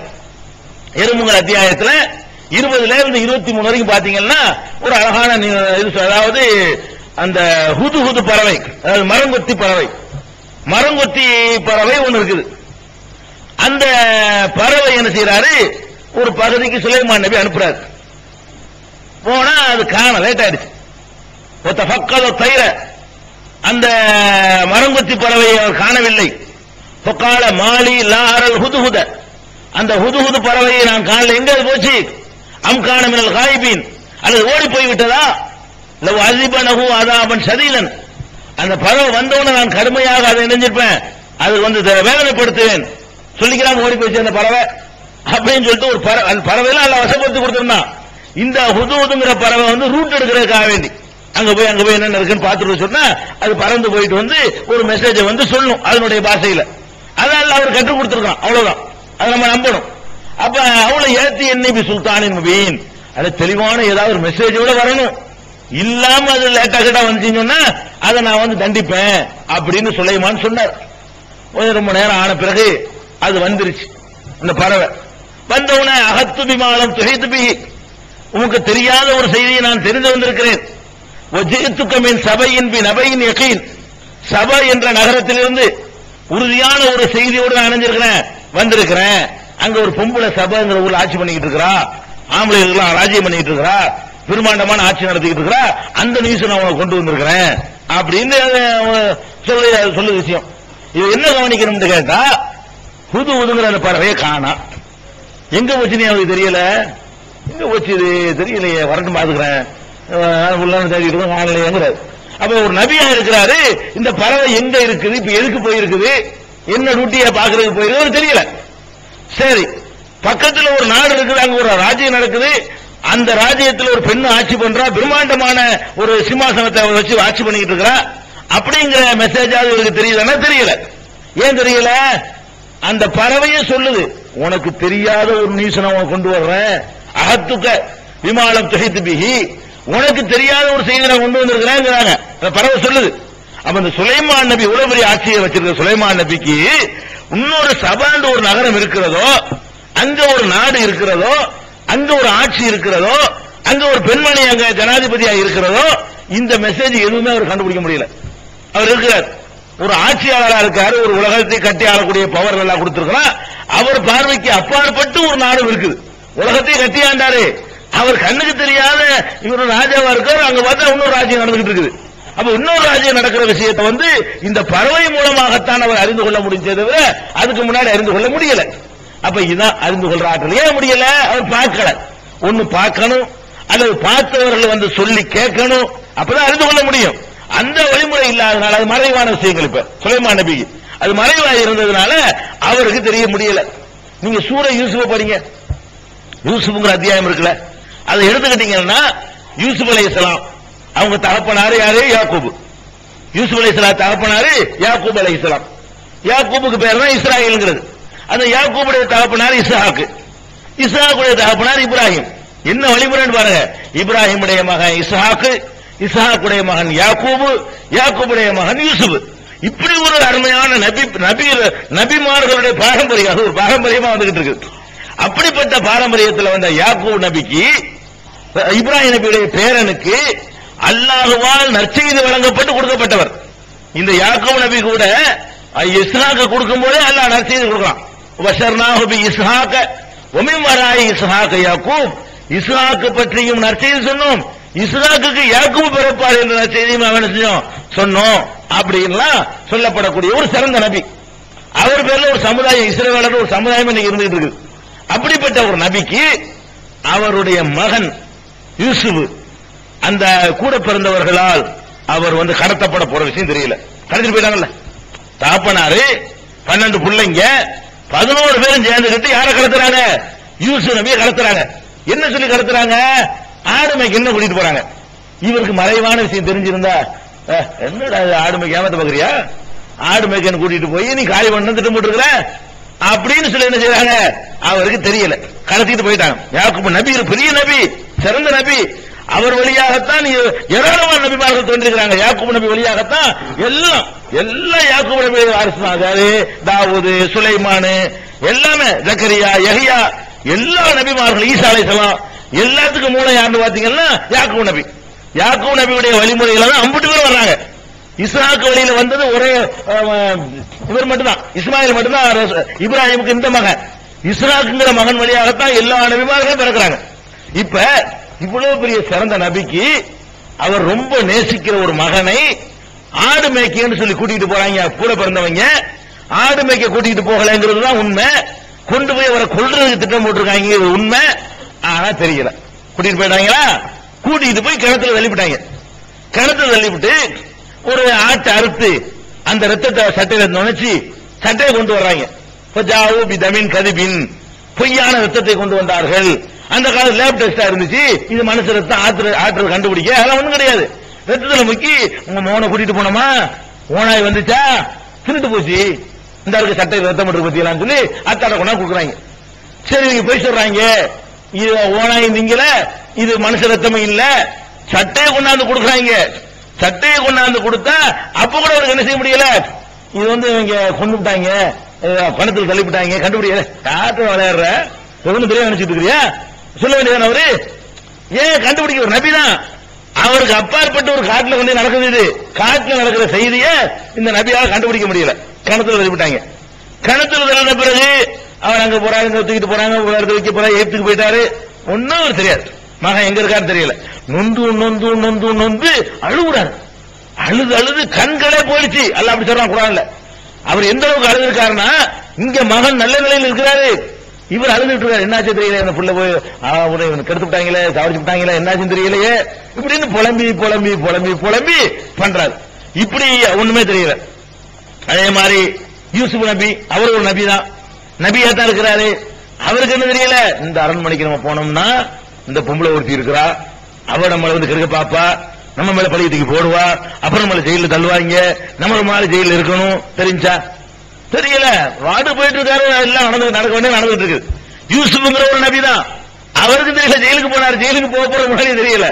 எறும்புகள் அத்தியாயத்தில் 20ல இருந்து 23 வரைக்கும் பாத்தீங்கன்னா ஒரு அழகான, அதாவது அந்த ஹுது பறவை, அதாவது மரங்கொத்தி பறவை, மரங்கொத்தி பறவை ஒண்ணு இருக்குது. அந்த பறவை என்ன செய்யறாரு, ஒரு பகுதிக்கு சுலைமான் நபி அனுப்புறாரு. போனா அது காண லேட் ஆயிடுச்சு. அந்த மரங்கொத்தி பறவையை அவர் காணவில்லை. பொக்கால மாலி லாரல் ஹுதுஹுத, அந்த ஹுதுஹுது பறவையை நான் காணல, எங்க அது போச்சு? அம்கான மினல் காயிபீன், அல்லது ஓடி போய் விட்டதா? லவ் அஸிபனஹு அஸாபன் ஷதீதன், அந்த பறவை வந்தவன நான் கடுமையாக அதை நினைஞ்சிருப்பேன், அது வேதனைப்படுத்துவேன். சொல்லிக்கிறாங்க ஓடி போயிடுச்சு அந்த பறவை அப்படின்னு சொல்லிட்டு ஒரு பறவைலாம் எல்லாம் வசப்படுத்தி கொடுத்திருந்தான். இந்த ஹுதுஹுதுங்கிற பறவை ரூட் எடுக்கிறதுக்காக வேண்டி அங்க போய் என்ன இருக்குன்னு பார்த்துட்டு சொன்னா அது பறந்து போயிட்டு ஒரு மெசேஜ் சொல்லும் அதனுடைய பாஷையில. அதனால அவர் கற்றுக் கொடுத்திருக்கான், அவ்வளவுதான். அதை நம்ம நம்பணும். அப்ப அவளை ஏத்தி என்னை சுல்தானின் முபீன், அது தெளிவான ஏதாவது ஒரு மெசேஜோட வரணும். இல்லாம அது லேட்டா கிட்ட வந்துச்சுன்னா அதை நான் தண்டிப்பேன் அப்படின்னு சுலைமான் சொன்னார். ரொம்ப நேரம் ஆன பிறகு அது வந்துருச்சு. அந்த பறவை வந்தவுடனே அகத்து விமானம் துகைத்து, உனக்கு தெரியாத ஒரு செய்தியை நான் தெரிந்து வந்திருக்கிறேன். சபையின் நபையின் யகீன், சபை என்ற நகரத்திலிருந்து உறுதியான ஒரு செய்தியோடு நான் வந்திருக்கிறேன். அங்க ஒரு பொம்பளை சபைங்கிற ஊர்ல ஆட்சி பண்ணிக்கிட்டு இருக்கிறா, ஆம்பளைகள் ராஜ்யம் பண்ணிட்டு இருக்கிறா, பெருமாண்டமான ஆட்சி நடத்திக்கிட்டு இருக்கிறா, அந்த நியூஸ் நான் உனக்கு கொண்டு வந்திருக்கிறேன் அப்படின்னு சொல்லு விஷயம். இது என்ன கவனிக்கணும் கேட்டா, ஹுதுஹுதுங்கிற அந்த பறவையை காணா, எங்க போச்சுன்னு அவருக்கு தெரியல. எங்க போச்சு தெரியலையே, வரட்டும் பாத்துக்கிறேன், தேடிட்டு. அப்ப ஒரு நபியா இருக்கிறாரு, இந்த பறவை எங்க இருக்குது, இப்ப எதுக்கு போயிருக்குது, என்ன டியூட்டியா பாக்குறதுக்கு போயிருக்குது தெரியல. சரி, பக்கத்துல ஒரு நாடு இருக்குது, அங்க ஒரு ராஜ்யம் நடக்குது, அந்த ராஜ்யத்தில் ஒரு பெண்ணு ஆட்சி பண்றா, பிரம்மாண்டமான ஒரு சிம்மாசனத்தை வச்சு ஆட்சி பண்ணிட்டு இருக்கிறா, அப்படிங்கிற மெசேஜாவது இவருக்கு தெரியுதுன்னா தெரியல. ஏன் தெரியல? அந்த பறவையே சொல்லுது, உனக்கு தெரியாத ஒரு நியூஸ் நான் கொண்டு வர்றேன், அகத்துக்க விமானம் துகைத்து பிஹி, உனக்கு தெரியாத ஒரு செய்தி நான் கொண்டு வந்திருக்கிறேன் பறவை சொல்லுது. அப்ப இந்த சுலைமான் நபி இவ்வளவு பெரிய ஆட்சியை வச்சிருக்க சுலைமான் நபிக்கு இன்னொரு சபாண்டு ஒரு நகரம் இருக்கிறதோ, அங்க ஒரு நாடு இருக்கிறதோ, அங்க ஒரு ஆட்சி இருக்கிறதோ, அங்க ஒரு பெண்மணி அங்க ஜனாதிபதியா இருக்கிறதோ, இந்த மெசேஜ் எதுவுமே அவர் கண்டுபிடிக்க முடியல. அவர் இருக்கிறார், ஒரு ஆட்சியாளரா இருக்காரு, ஒரு உலகத்தை கட்டி ஆளக்கூடிய பவர் எல்லாம் கொடுத்திருக்கிறார். அவர் பார்வைக்கு அப்பாற்பட்டு ஒரு நாடு இருக்குது, உலகத்தை கட்டி ஆண்டாரு. அவர் கண்ணுக்கு தெரியாத இவர் ராஜாவா இருக்காரு, அங்க பார்த்தா இன்னொரு ராஜ்யம் நடந்துகிட்டு இருக்குது. அப்ப இன்னொரு ராஜ்யம் நடக்கிற விஷயத்தை இந்த பறவை மூலமாகத்தான் அவர் அறிந்து கொள்ள முடிஞ்சதை விட அதுக்கு முன்னாடி அறிந்து கொள்ள முடியல. அப்ப இதுதான் அறிந்து கொள்ற ஆற்றல். ஏன் முடியல? அவர் பார்க்கல. ஒன்னு பார்க்கணும், அல்லது பார்த்தவர்கள் சொல்லி கேட்கணும், அப்பதான் அறிந்து கொள்ள முடியும். அந்த வழிமுறை இல்லாதனால அது மறைவான விஷயங்கள். இப்ப சுலைமான் நபிக்கு அது மறைவாக இருந்ததுனால அவருக்கு தெரிய முடியல. நீங்க சூரா யூசுஃபை படிங்க, யூசுஃப்ங்கிற அத்தியாயம் இருக்குல்ல, அதை எடுத்துக்கிட்டீங்கன்னா யூசுப் அலைஹிஸ்ஸலாம் அவங்க தகப்பனாரு யாரு? யாக்கூப். யூசுப் அலைஹிஸ்ஸலாம் தகப்பனாரு யாக்கூப் அலைஹிஸ்ஸலாம். யாக்கூபுக்கு பேர் தான் இஸ்ராயேல்ங்கிறது. அந்த யாக்கூபுடைய தகப்பனார் இஸ்ஹாக், இஸ்ஹாக்குடைய தகப்பனார் இப்ராஹிம். என்ன வழிமுறைன்னு பாருங்க. இப்ராஹிமுடைய மகன் இஸ்ஹாக், இஸ்ஹாக்குடைய மகன் யாக்கூபு, யாக்கூபுடைய மகன் யூசுப். இப்படி ஒரு அருமையான நபிமார்களுடைய பாரம்பரியம், அது ஒரு பாரம்பரியமா வந்துகிட்டு இருக்கு. அப்படிப்பட்ட பாரம்பரியத்தில் வந்த யாக்கூப் நபிக்கு, இப்ராஹிம் நபியுடைய பேரனுக்கு அல்லாஹ்வால் நற்செய்தி வழங்கப்பட்டு கொடுக்கப்பட்டவர். இந்த யாக்கூப் நபி கூட இஸ்ஹாக்கு கொடுக்கும் போதே அல்லாஹ் நற்செய்தி கொடுக்கலாம். வஷர்னாஹு பி இஸ்ஹாக வ மின் வராஇ இஸ்ஹாக யாக்கூப். இஸ்ஹாக்கு பற்றியும் நற்செய்தி சொன்னோம், இஸ்ஹாக்குக்கு யாக்கூப் பிறப்பார் என்ற நற்செய்தியும் அவன் செஞ்சோம் சொன்னோம். அப்படின்லாம் சொல்லப்படக்கூடிய ஒரு சிறந்த நபி. அவர் பேர்ல ஒரு சமுதாயம், இஸ்ரவேலர் ஒரு சமுதாயம் இன்னைக்கு இருந்துகிட்டு இருக்கு. அப்படிப்பட்ட ஒரு நபிக்கு அவருடைய மகன் யூசுப், அந்த கூட பிறந்தவர்களால் அவர் கடத்தப்பட போற விஷயம் தெரியல. கடத்திட்டு போயிட்டாங்கல்ல. தாப்பனாரு 12 பிள்ளைங்க 11 பேரும் சேர்ந்துகிட்டு யாரை கடத்துறாங்க? யூசுப் நபியை கடத்துறாங்க. என்ன சொல்லி கடத்துறாங்க? ஆடு மேய்க்க என்ன கூட்டிட்டு போறாங்க. இவருக்கு மறைவான விஷயம் தெரிஞ்சிருந்தா, என்னடா ஆடு மேய்க்க ஏமாத்த பாக்குறியா, ஆடு மேய்க்க கூட்டிட்டு போய் நீ காலி பண்ண திட்டம் போட்டுருக்கிற அப்படின்னு சொல்லி என்ன செய்யறாங்க? அவருக்கு தெரியல, கடத்திட்டு போயிட்டாங்க. யாக்கூப் நபி பெரிய நபி, சிறந்த நபி. அவர் வழியாகத்தான் ஏராளமான நபிமார்கள் தோன்றிருக்கிறாங்க. யாக்கூப் நபி வழியாகத்தான் எல்லாம் யாக்கூப் நபி வாரிசுனாரு. தாவூது, சுலைமானு, எல்லாமே ஜக்கரியா, யஹ்யா, எல்லா நபிமார்கள், ஈசா அலைஹிஸ்ஸலாம், எல்லாத்துக்கும் மூலம் யாருன்னு பாத்தீங்கன்னா யாக்கூப் நபி. யாக்கூப் நபியுடைய வழிமுறையில தான் 50 பேர் வர்றாங்க. இஸ்ஹாக் வழியில வந்தது ஒரே இவர் மட்டும்தான், இஸ்மாயில் மட்டும்தான். இப்ராஹிமுக்கு இந்த மகன் இஸ்ஹாக்குங்கிற மகன் வழியாகத்தான் எல்லா நபிமார்களும் பிறக்கிறாங்க. இப்ப இவ்வளவு பெரிய சிறந்த நபிக்கு அவர் ரொம்ப நேசிக்கிற ஒரு மகனை ஆடு மேய்க்கன்னு சொல்லி கூட்டிட்டு போறாங்க. கூட பிறந்தவங்க ஆடு மேய்க்க கூட்டிட்டு போகலங்கிறது தான் உண்மை. கொண்டு போய் அவரை கொல்றதுக்கு திட்டம் போட்டிருக்காங்க, உண்மை. ஆனா தெரியல. கூட்டிட்டு போயிட்டாங்களா? கூட்டிட்டு போய் கிணத்துல தள்ளிவிட்டாங்க. கிணத்துல தள்ளிவிட்டு ஒரு ஆட்டை அறுத்து அந்த ரத்தத்தை சட்டையில நுழைச்சி சட்டையை கொண்டு வர்றாங்க. பொய்யான ரத்தத்தை கொண்டு வந்தார்கள். அந்த காலத்துல லேப் டெஸ்டா இருந்துச்சு. இது மனுஷ ரத்தம், ஆற்றல் கண்டுபிடிக்க அதெல்லாம் ஒண்ணும் கிடையாது. ரத்தத்துல முக்கி உங்க மோனை கூட்டிட்டு போனோமா, ஓனாய் வந்துச்சா, திருட்டு போச்சு, இந்த அளவுக்கு சட்டை ரத்தம் மட்டும் பத்தியலான்னு சொல்லி அத்தாட கொண்டா கொடுக்குறாங்க. சரி, நீங்க போய் சொல்றாங்க இது ஓனாய் திங்கல, இது மனுஷ ரத்தமும் இல்ல, சட்டையை கொண்டாந்து கொடுக்குறாங்க. சட்டையை கொண்டாந்து கொடுத்தா அப்ப கூட அவருக்கு என்ன செய்ய முடியல. இது இவங்க கொண்டு விட்டாங்க, பணத்தில் தள்ளிவிட்டாங்க, கண்டுபிடிக்கல. காட்டு விளையாடுற ஒன்னும் தெரியாது நினைச்சிட்டு இருக்கிறியா? சொல்ல வேண்டியதான அவரு. ஏன் கண்டுபிடிக்க ஒரு நபிதான். அவருக்கு அப்பாற்பட்ட ஒரு காட்டுல கொண்டு நடக்குது. இது காட்டுல நடக்கிற செய்திய இந்த நபியால கண்டுபிடிக்க முடியல. கிணத்துல தள்ளிவிட்டாங்க. கிணத்துல தள்ளின பிறகு அவர் அங்க போறாங்க, தூக்கிட்டு போறாங்க, வைக்க போறாங்க, ஏத்துக்கு போயிட்டாரு. ஒன்னும் அவர் தெரியாது. மகன் எங்க இருக்காரு தெரியல. நொந்து நொந்து நொந்து நொந்து அழுகுறாரு. அழுது அழுது கண்களே போயிடுச்சு. அல்ல அப்படி சொல்றான் குர்ஆன்ல. அவர் எந்த அளவுக்கு அழுதுருக்காருன்னா, இங்க மகன் நல்ல நிலையில் இருக்கிறாரு, இவர் அழுதுட்டு இருக்காரு. என்னாச்சு தெரியல, என்ன புள்ள போய் கெடுத்து விட்டாங்களே, தவறிச்சு விட்டாங்களே, என்னாச்சுன்னு தெரியலையே, இப்படின்னு புலம்பி புலம்பி புலம்பி புலம்பி பண்றாரு. இப்படி ஒண்ணுமே தெரியல. அதே மாதிரி யூசுப் நபி, அவர் ஒரு நபி தான், நபியா தான் இருக்கிறாரு. அவருக்கு என்ன தெரியல, இந்த அரண்மனைக்கு நம்ம போனோம்னா இந்த பொம்பளை ஒருத்தி இருக்கிறா, அவ நம்மளை கெடுக்க பாப்பா, நம்ம மேல பழைய தூக்கி போடுவா, அப்புறம் நம்மளை ஜெயில தள்ளுவாங்க, நம்ம மாதிரி ஜெயில இருக்கணும். தெரிஞ்சா தெரியல. வாடு போயிட்டு இருக்காரு. எல்லாம் நடக்க வேண்டிய நடந்துட்டு இருக்கு. யூசுப்ங்கிற ஒரு நபி தான், அவருக்கு தெரியல ஜெயிலுக்கு போனாரு. ஜெயிலுக்கு போக போற முன்னாடி தெரியல,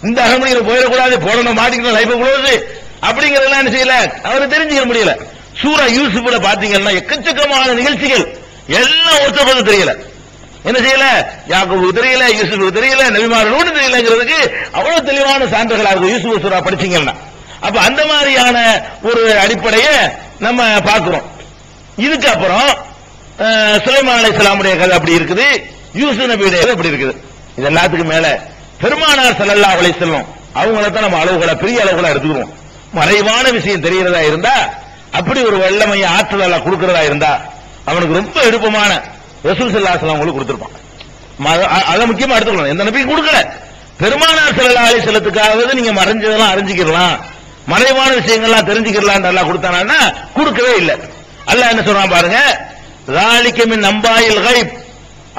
இந்த அரண்மனையில போயிடக்கூடாது, போடணும், மாட்டிக்கணும், லைஃப் க்ளோஸ் அப்படிங்கறதெல்லாம் என்ன செய்யல, அவருக்கு தெரிஞ்சுக்க முடியல. சூரா யூசுப்ல பாத்தீங்கன்னா எக்கச்சக்கமான நிகழ்ச்சிகள் எல்லாம் ஒருத்தருக்கு தெரியல. என்ன செய்யல, யாக்கூபுக்கு தெரியல, யூசுஃபுக்கு தெரியல, நபிமார்களோடு தெரியலங்கிறதுக்கு அவ்வளவு தெளிவான சான்றுகளா இருக்கும் யூசுப் சூரா படிச்சீங்கன்னா. அப்ப அந்த மாதிரியான ஒரு அடிப்படையை நம்ம பார்க்கிறோம். இதுக்கு அப்புறம் சுலைமான் அலைஹிஸ்ஸலாமுடைய கதை அப்படி இருக்குது, யூசுப் நபியுடைய கதை அப்படி இருக்குது. இது எல்லாத்துக்கும் மேல பெருமானார் ஸல்லல்லாஹு அலைஹி வஸல்லம் அவங்கள தான் நம்ம அளவுகளை பெரிய அளவுகளா எடுத்துக்கிறோம். மறைவான விஷயம் தெரிகிறதா இருந்தா, அப்படி ஒரு வல்லமையை ஆற்றல் அல்லாஹ் கொடுக்கிறதா இருந்தா, அவனுக்கு ரொம்ப விருப்பமான ரசூல் ஸல்லல்லாஹு அலைஹி வஸல்லம் உங்களுக்கு கொடுத்திருப்பான். அதை முக்கியமா எடுத்துக்கணும். எந்த நபியும் கொடுக்கல. பெருமானார் ஸல்லல்லாஹு அலைஹி வஸல்லத்துக்காவது நீங்க மறைஞ்சதெல்லாம் அறிஞ்சிக்கலாம், மறைவான விஷயங்கள்லாம் தெரிஞ்சுக்கலாம் அல்லாஹ் கொடுத்தானா? கொடுக்கவே இல்லை. அல்லாஹ் என்ன சொல்றான் பாருங்க, ذَلِكَ مِنْ أَنْبَاءِ الْغَيْبِ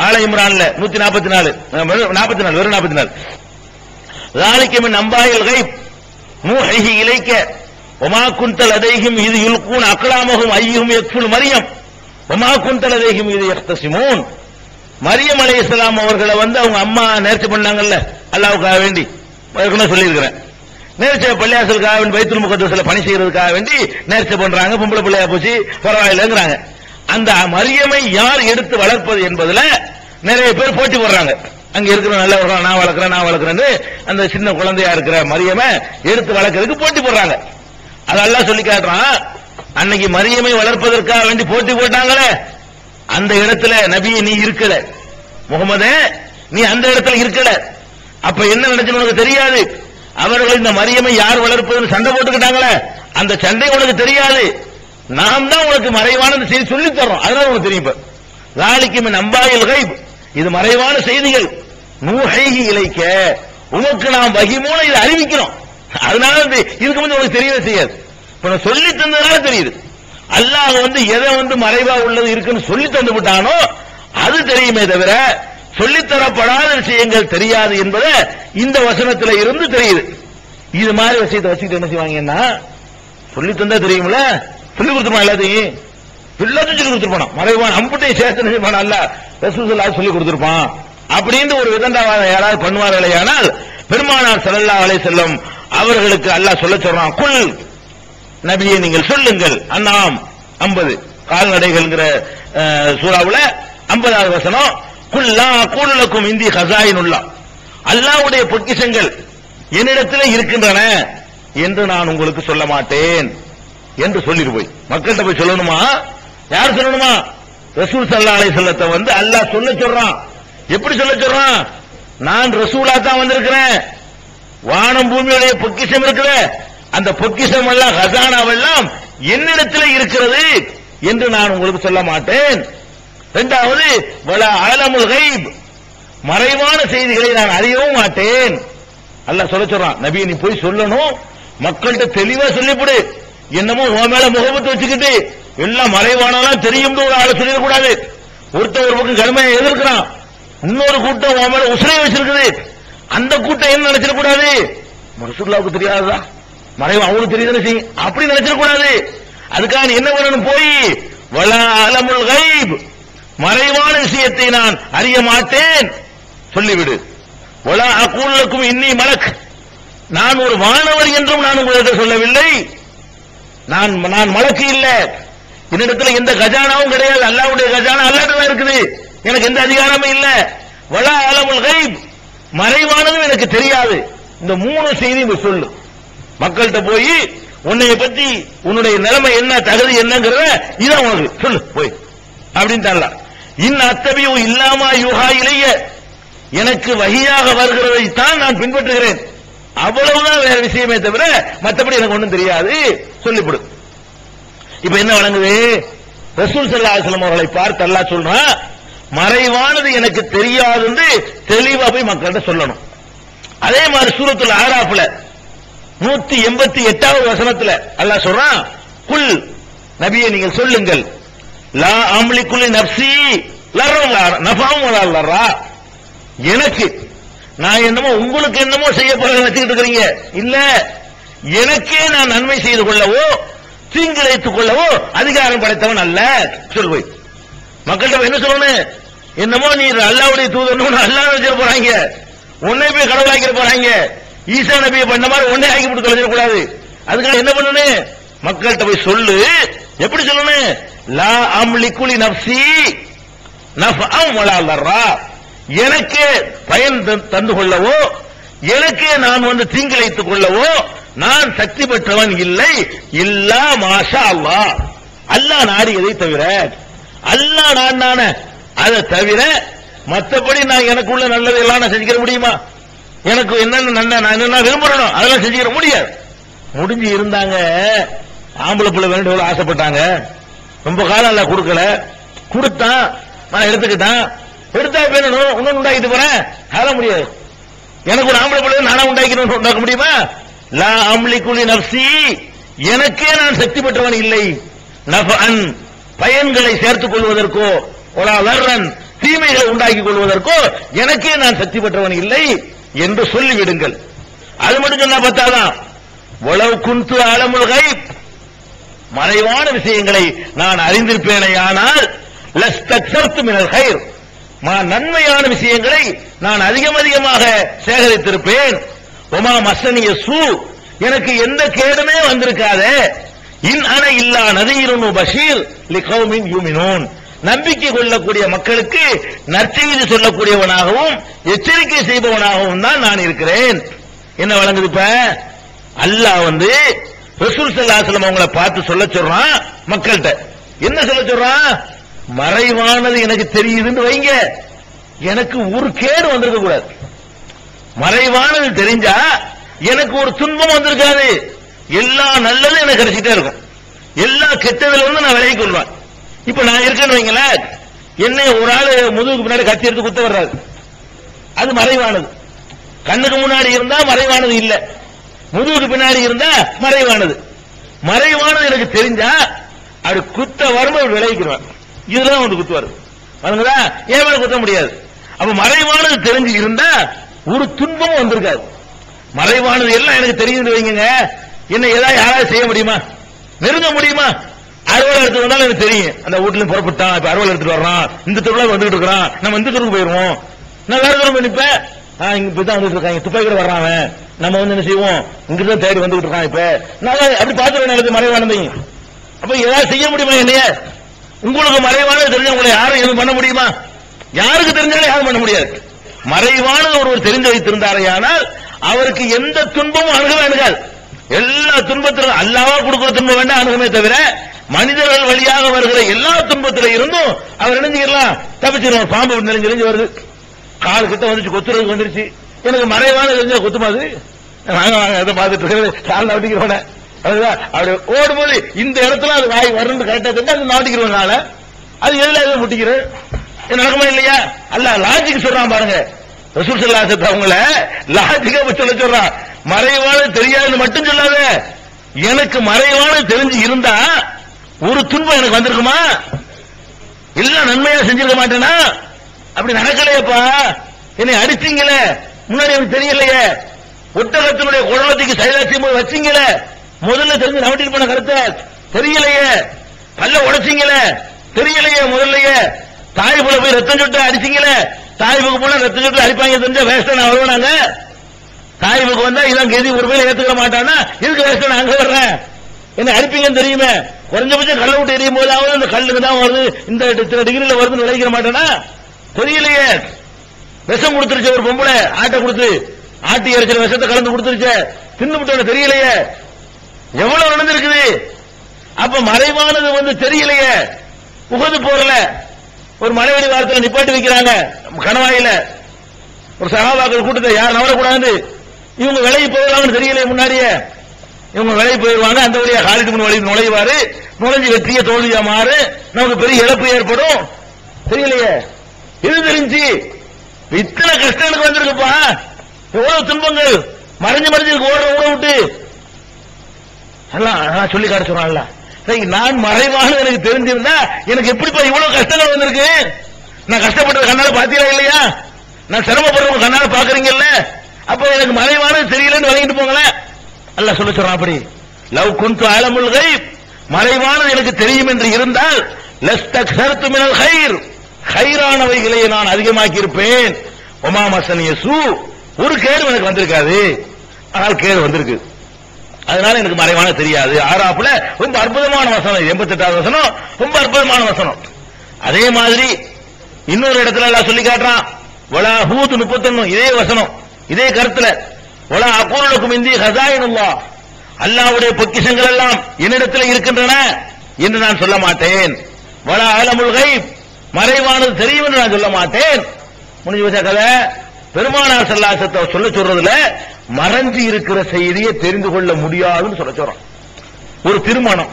ஆல இம்ரான்ல 144 வெறும் 44 ذَلِكَ مِنْ أَنْبَاءِ الْغَيْبِ نُوحِيهِ إِلَيْكَ ஒமா குந்தல் அதைஹிம் இது யுல்கூன் அக்லாமஹும் ஐயுஹும் யக்ஃபுல் மரியம் ஒமா குந்தல் அதைஹிம் இது யக்தஸிமூன். மரியம் அலைஹிஸ்ஸலாம் அவர்களை அவங்க அம்மா நேர்ச்சி பண்ணாங்கல்ல அல்லாஹ்வுக்காக வேண்டி, சொல்லியிருக்கிறேன். நேர்ச்சி பள்ளியாசலுக்காக வேண்டி பைத்துல் முகத்தஸ்ல பணி செய்யறதுக்காக வேண்டி நேர்ச்சி பண்றாங்க. பொம்பளை பிள்ளையா போச்சு பரவாயில்லைங்கிறாங்க. அந்த மரியமை யார் எடுத்து வளர்ப்பது என்பதுல நிறைய பேர் போட்டி போடுறாங்க. அங்க இருக்கிற நல்லவர்கள் நான் வளர்க்கிறேன்னு அந்த சின்ன குழந்தையா இருக்கிற மரியமை எடுத்து வளர்க்கறதுக்கு போட்டி போடுறாங்க. அது அல்லாஹ் சொல்லி காட்டுறான். அன்னைக்கு மரியமை வளர்ப்பதற்காக வேண்டி போட்டி போட்டாங்களே, அந்த இடத்துல நபியை நீ இருக்கல, முகமதே நீ அந்த இடத்துல இருக்கல. அப்ப என்ன நடந்துச்சு உனக்கு தெரியாது. அவர்கள் இந்த மரியமை யார் வளர்ப்பதுன்னு சண்டை போட்டுக்கிட்டாங்களே, அந்த சண்டை உனக்கு தெரியாது. நாம் தான் உனக்கு மறைவான செய்தி சொல்லி தர்றோம், அதனால உனக்கு தெரியும். இப்ப லாலிக்கும் நம்பாயில் கைப், இது மறைவான செய்திகள். நூஹைஹி இலைக்க, உனக்கு நாம் வஹி மூலம் இதை அறிவிக்கிறோம். அதனால இதுக்கு முன்னாடி உனக்கு தெரியவே செய்யாது. இப்ப நான் சொல்லி தந்ததுனால தெரியுது. அல்லாஹ் எதை மறைவா உள்ளது இருக்குன்னு சொல்லி தந்து விட்டானோ அது தெரியுமே தவிர சொல்லித்தரப்படாத விஷயங்கள் தெரியாது என்பதை இந்த வசனத்துல இருந்து தெரியுது. இது மாதிரி விஷயத்தை வச்சுக்கிட்டு என்ன செய்வாங்கன்னா, சொல்லி தந்தா தெரியும்ல, சொல்லி கொடுத்துருப்பான், எல்லாத்தையும் சொல்லி கொடுத்துருப்பான். மறைவான் அம்புட்டையும் சேர்த்து அல்ல ரசூலுல்லாஹ் சொல்லி கொடுத்திருப்பான் அப்படின்னு ஒரு விதண்டாவாதம் யாராவது பண்ணுவார்களேயானால் பெருமானார் ஸல்லல்லாஹு அலைஹி வஸல்லம் அவர்களுக்கு அல்லாஹ் சொல்ல சொல்றான். குல் நபியே நீங்கள் சொல்லுங்கள். அன்னாம் 50 கால்நடைகள்ங்கிற சூறாவுல 50வது வசனம். குல்லா கூலக்கும் இந்தி ஹஸாயினுல்லாஹ், அல்லாஹ்வுடைய பொக்கிஷங்கள் என்னிடத்தில் இருக்கின்றன என்று நான் உங்களுக்கு சொல்ல மாட்டேன் என்று சொல்லிட்டு போய் மக்கள்கிட்ட போய் சொல்லணுமா? யார் சொல்லணுமா? ரசூல் ஸல்லல்லாஹு அலைஹி வஸல்லத்தை அல்லாஹ் சொல்ல சொல்றான். எப்படி சொல்ல சொல்றான்? நான் ரசூலா தான் வந்திருக்கிறேன். வானம் பூமியுடைய பொக்கிஷம் இருக்குது, அந்த பொக்கிஷம் எல்லாம் ஹஸானாவெல்லாம் என்னிடத்தில் இருக்கிறது என்று நான் உங்களுக்கு சொல்ல மாட்டேன். இரண்டாவது வலா அலமுல் கைப், மறைவான செய்திகளை நான் அறியவும் மாட்டேன். அல்லாஹ் சொல்ல சொல்றான். நபி நீ போய் சொல்லணும், மக்கள்கிட்ட தெளிவா சொல்லிவிடு. என்னமோ உன் மேல முகபத்து வச்சுக்கிட்டு எல்லாம் மறைவானலாம் தெரியும் ஒரு ஆளை சொல்லிடக்கூடாது. ஒருத்தர் ஒரு பக்கம் கடுமையை எதிர்க்கிறான், இன்னொரு கூட்டம் உன் மேல உசிரை வச்சிருக்குது, அந்த கூட்டம் என்ன நினைச்சிடக்கூடாது, ரசூலுல்லாஹ்வுக்கு தெரியாதா மறைவா அவனுக்கு தெரியுதுன்னு செய்யும் அப்படி நினைச்சிடக்கூடாது. அதுக்காக என்ன பண்ணணும்? போய் வலா அலமுல் கைப், மறைவான விஷயத்தை நான் அறிய மாட்டேன் சொல்லிவிடு. வலா அகூலக்கும் இன்னி மலக், நான் ஒரு வானவர் என்றும் நான் உங்களிடம் சொல்லவில்லை. நான் மலக்கு இல்ல, என்னிடத்தில் எந்த கஜானாவும் கிடையாது. அல்லாஹ்வுடைய கஜானா அல்லாஹ்ட்ட இருக்குது, எனக்கு எந்த அதிகாரமும் இல்ல. வலா அலமுல் கைப், மறைவானதும் எனக்கு தெரியாது. இந்த 3 செய்தியும் சொல்லு. மக்கள்கிட்ட போய் உன்னைய பத்தி உன்னுடைய நிலைமை என்ன, தகுதி என்னங்கிறத இதான் உனக்கு சொல்லு போய் அப்படின்னு தரலாம். அத்தபியு இல்லாமா யுஹா இலைய, எனக்கு வஹியாக வருகிறதை தான் நான் பின்பற்றுகிறேன், அவ்வளவுதான், வேற விஷயமே தவிர மற்றபடி எனக்கு ஒண்ணும் தெரியாது சொல்லிவிடு. இப்ப என்ன வழங்குது? ரசூல் ஸல்லல்லாஹு அலைஹி வஸல்லம் அவர்களை பார்த்து அல்லாஹ் சொல்றான், மறைவானது எனக்கு தெரியாது என்று தெளிவா போய் மக்கள்கிட்ட சொல்லணும். அதே மாதிரி சூரத்துல் ஆராஃப்ல 188வது வசனத்துல அல்லாஹ் சொல்றான், குல் நபியே நீங்கள் சொல்லுங்கள், லா அம்லிகுலி நஃப்ஸி லர்ரா நஃபஅம் வலா லர்ரா, எனக்கு நான் என்னமோ உங்களுக்கு என்னமோ செய்ய போறேன்னு நினைச்சிட்டு இருக்கீங்க, இல்ல எனக்கே நான் நன்மை செய்து கொள்ளவோ தீங்கிழைத்துக் கொள்ளவோ அதிகாரம் படைத்தவன் அல்ல சொல்லுவை. மக்கள்கிட்ட என்ன சொல்லணும்? என்னமோ நீ அல்லாஹ்வுடைய தூதர் அல்லாஹ் நினைச்சிட போறாங்க, உன்னை போய் கடவுளாக்கிட போறாங்க, ஈசா நபியை பண்ண மாதிரி உன்னை ஆக்கி போட்டு கலைஞ்சிடக்கூடாது. அதுக்காக என்ன பண்ணணும்? மக்கள்கிட்ட போய் சொல்லு. எப்படி சொல்லணும்? லா அம்லிகுலி நஃப்ஸி நஃபஅம் வலா லர்ரா, எனக்கே பயன் தந்து கொள்ளவோ எனக்கே நான் தீங்கிழைத்துக் கொள்ளவோ நான் சக்தி பெற்றவன் இல்லை. இல்லா மாஷா அல்லாஹ், அல்லாஹ் நாடியதை தவிர, அல்லாஹ் நானே அதை தவிர மற்றபடி நான் எனக்குள்ள நல்லது எல்லாம் நான் செஞ்சுக்கிற முடியுமா? எனக்கு என்னென்ன நான் என்ன விரும்புறேனோ அதெல்லாம் செஞ்சுக்கிற முடியாது. முடிஞ்சு இருந்தாங்க, ஆம்பளை பிள்ளை வேண்டிய ஆசைப்பட்டாங்க, ரொம்ப காலம் எல்லாம் கொடுக்கல, கொடுத்தான் நான் எடுத்துக்கிட்டான், எடுத்தா வேணும் இன்னொன்னு உண்டாக்கிட்டு போறேன், அதெல்லாம் முடியாது. எனக்கு ஒரு ஆம்பளை பிள்ளை நானா உண்டாக்கணும் உண்டாக்க முடியுமா? லா அம்லிகுலி நஃப்ஸி, எனக்கே நான் சக்தி பெற்றவன் இல்லை. நஃபஅன், பயன்களை சேர்த்துக் கொள்வதற்கோ, வலா லர்ரன், தீமைகளை உண்டாக்கிக் கொள்வதற்கோ எனக்கே நான் சக்தி பெற்றவன் இல்லை என்று சொல்லிவிடுங்கள். அது மட்டும் சொன்னா பத்தாதான், வலவ் குன்து அலமுல் கைப், மறைவான விஷயங்களை நான் அறிந்திருப்பேனேயானால் லஸ்தக்ஸர்து மினல் கைர், நன்மையான விஷயங்களை நான் அதிகமாக சேகரித்திருப்பேன். ஒமா மஸ்ஸனிய சூ, எனக்கு எந்த கேடுமே வந்திருக்காதே. இன் அன இல்லா நதீருன் பஷீர் லிகௌமின் யூமினூன், நம்பிக்கை கொள்ளக்கூடிய மக்களுக்கு நற்செய்தி சொல்லக்கூடியவனாகவும் எச்சரிக்கை செய்பவனாகவும் தான் நான் இருக்கிறேன். என்ன வழங்குது இப்ப? அல்லாஹ் ரசூல் ஸல்லல்லாஹு அலைஹி வஸல்லம் அவங்கள பார்த்து சொல்ல சொல்றான் மக்கள்கிட்ட. என்ன சொல்ல சொல்றான்? மறைவானது எனக்கு தெரியுதுன்னு வைங்க, எனக்கு ஒரு கேடு வந்திருக்க கூடாது. மறைவானது தெரிஞ்சா எனக்கு ஒரு துன்பம் வந்திருக்காது. எல்லா நல்லதும் எனக்கு கிடைச்சிட்டே இருக்கும். எல்லா கெட்டதுல இருந்து நான் விலகி கொள்வேன். இப்ப நான் இருக்கேன்னு வைங்களேன், என்ன ஒரு ஆளு முதுகுக்கு பின்னாடி கத்தி எடுத்து குத்த வர்றாரு, அது மறைவானது. கண்ணுக்கு முன்னாடி இருந்தா மறைவானது இல்ல, முதுகுக்கு பின்னாடி இருந்தா மறைவானது. மறைவானது எனக்கு தெரிஞ்சா அது குத்த வரும்போது விளைவிக்கிறேன். இதுதான் குத்து வருது பாருங்களா, ஏன் மேல குத்த முடியாது. அப்ப மறைவானது தெரிஞ்சு இருந்தா ஒரு துன்பமும் வந்திருக்காது. மறைவானது எல்லாம் எனக்கு தெரியுது வைங்க, என்ன ஏதாவது யாராவது செய்ய முடியுமா, நெருங்க முடியுமா? அறுவலை எடுத்து வந்தாலும் எனக்கு தெரியும், அந்த வீட்டுல புறப்பட்டான், இப்ப அறுவலை எடுத்துட்டு வர்றான், இந்த தெருவில் வந்துட்டு இருக்கிறான், நம்ம இந்த தெருவுக்கு போயிருவோம். நான் வேற தெருவு நிப்பேன், இப்பதான் வந்துட்டு இருக்காங்க, துப்பாக்கிட வர்றான், நம்ம என்ன செய்வோம், இங்கிட்டு தேடி வந்துட்டு இருக்கான். இப்ப நான் அப்படி பார்த்துருவேன் எனக்கு மறைவானதையும். அப்ப ஏதாவது செய்ய முடியுமா என்னைய? உங்களுக்கு மறைவானது தெரிஞ்ச உங்களை யாரும் எதுவும் பண்ண முடியுமா? யாருக்கு தெரிஞ்சாலும் யாரும் பண்ண முடியாது. மறைவானது ஒருவர் தெரிந்து வைத்திருந்தாரையானால் அவருக்கு எந்த துன்பமும் அணுகவே அணுகாது. எல்லா துன்பத்திலும் அல்லாஹ் கொடுக்கிற துன்பம் வேண்டாம் அணுகுமே தவிர மனிதர்கள் வழியாக வருகிற எல்லா துன்பத்தில இருந்தும் அவர் நினைஞ்சிக்கலாம், தப்பிச்சிருவார். பாம்பு நெறிஞ்சு வருது, கால் கிட்ட வந்துச்சு, கொத்துறதுக்கு வந்துருச்சு, எனக்கு மறைவான தெரிஞ்ச கொத்துமாது, நாங்க பார்த்துட்டு இருக்கிறது கால் நவட்டிக்கிறோட அப்படி ஓடும்போது இந்த இடத்துல அது வாய் வரணும் கரெக்டா தெரிஞ்சு அது நாட்டிக்கிறோம். அது எதுல முட்டிக்கிறேன் நடக்குமா இல்லையா? அல்ல லாஜிக் சொல்றான் பாருங்க. ரசூல் ஸல்லல்லாஹு அலைஹி வஸல்லம் அவங்கள லாஜிக்கா சொல்றான். மறைவானது தெரியாதுன்னு மட்டும் சொல்லாத, எனக்கு மறைவானது தெரிஞ்சு இருந்தா ஒரு துன்பம் எனக்கு வந்திருக்குமா? எல்லாம் நன்மையா செஞ்சிருக்க மாட்டேனா? அப்படி நடக்கலையப்பா, என்னை அடிச்சீங்களே, முன்னாடி எனக்கு தெரியலையே, ஒட்டகத்தினுடைய குழந்தைக்கு சைலாட்சியம் போய் வச்சீங்களே, முதல்ல தெரிஞ்சு நவட்டிட்டு போன கருத்தை தெரியலையே, பல்ல உடைச்சீங்களே தெரியலையே, முதல்லையே தாய்ப்புல போய் ரத்தம் சொட்டு அடிச்சீங்களே, தாய்ப்புக்கு போல ரத்தம் சொட்டு அடிப்பாங்க தெரிஞ்ச வேஸ்டா நான் வருவானாங்க? தாய்ப்புக்கு வந்தா இதான் கெதி ஒரு பேர் ஏத்துக்க மாட்டானா, இதுக்கு வேஸ்டா நான் அங்க வர்றேன், என்ன அடிப்பீங்கன்னு தெரியுமே. குறைஞ்சபட்சம் கல்ல விட்டு எரியும் போதாவது அந்த கல்லுக்கு தான் வருது, இந்த டிகிரியில வருதுன்னு விளைவிக்கிற மாட்டானா? தெரியலையே. விஷம் கொடுத்துருச்சு ஒரு பொம்பளை, ஆட்டை கொடுத்து ஆட்டி இறைச்சல் விஷத்தை கலந்து கொடுத்துருச்சு, தின்னு விட்டு தெரியலையே. எவ்வளவு நடந்திருக்குது. அப்ப மறைவானது தெரியலையே. உகது போறல ஒரு மலைவெளி வாரத்தில் நிப்பாட்டி வைக்கிறாங்க கணவாயில, ஒரு சகாபாக்கள் கூட்டத்தை யார் நவரக்கூடாது, இவங்க விலகி போயிடுவாங்கன்னு தெரியலையே. முன்னாடியே இவங்க விலகி போயிடுவாங்க, அந்த வழியா காலிட்டு முன் வழி நுழைவாரு, நுழைஞ்சு வெற்றிய தோல்வியா மாறு, நமக்கு பெரிய இழப்பு ஏற்படும். தெரியலையே. இது தெரிஞ்சு இத்தனை கஷ்டம் எனக்கு வந்திருக்குப்பா, எவ்வளவு துன்பங்கள், மறைஞ்சு ஓடுற ஊட விட்டு எல்லாம் சொல்லி காட்ட சொல்றான்ல. நான் மறைவான எனக்கு தெரிஞ்சிருந்தா எனக்கு எப்படிப்பா இவ்வளவு கஷ்டங்கள் வந்திருக்கு? நான் கஷ்டப்பட்டது கண்ணால பாத்தீங்களா இல்லையா? நான் சிரமப்படுறவங்க கண்ணால பாக்குறீங்கல்ல, அப்ப எனக்கு மறைவானது தெரியலன்னு வழங்கிட்டு போங்களேன். அல்லாஹ் சொல்ல சொல்றான் அப்படி. லவ் குன்து அலமுல் கைப், மறைவானது எனக்கு தெரியும் என்று இருந்தால் லஸ்தக்ஸர்து மினல் கைர், கைரானவைகளை நான் அதிகமாக்கி இருப்பேன். ஒமா மஸ்ஸனிய சூ, ஒரு கேடு எனக்கு வந்திருக்காது, ஆனால் கேடு வந்திருக்கு, அதனால எனக்கு மறைவான தெரியாது. ஆறாப்புல ரொம்ப அற்புதமான வசனம், 88வது வசனம் ரொம்ப அற்புதமான வசனம். அதே மாதிரி இன்னொரு இடத்துல எல்லாம் சொல்லி காட்டுறான். வலா ஹூத் 31 இதே வசனம் இதே கருத்துல, வலா அகூலுக்கும் இந்தி ஹஸாயினுல்லாஹ், அல்லாஹ்வுடைய பொக்கிஷங்கள் எல்லாம் என்னிடத்தில் இருக்கின்றன என்று நான் சொல்ல மாட்டேன். வலா அலமுல் கைப், மறைவானது தெரியும் என்று நான் சொல்ல மாட்டேன். முடிஞ்சு வச்ச கதை. பெருமானார் ஸல்லல்லாஹு அலைஹி வஸல்லம் சொல்ல சொல்றதுல மறைஞ்சு இருக்கிற செய்தியை தெரிந்து கொள்ள முடியாதுன்னு சொல்ல சொல்றோம். ஒரு திருமணம்,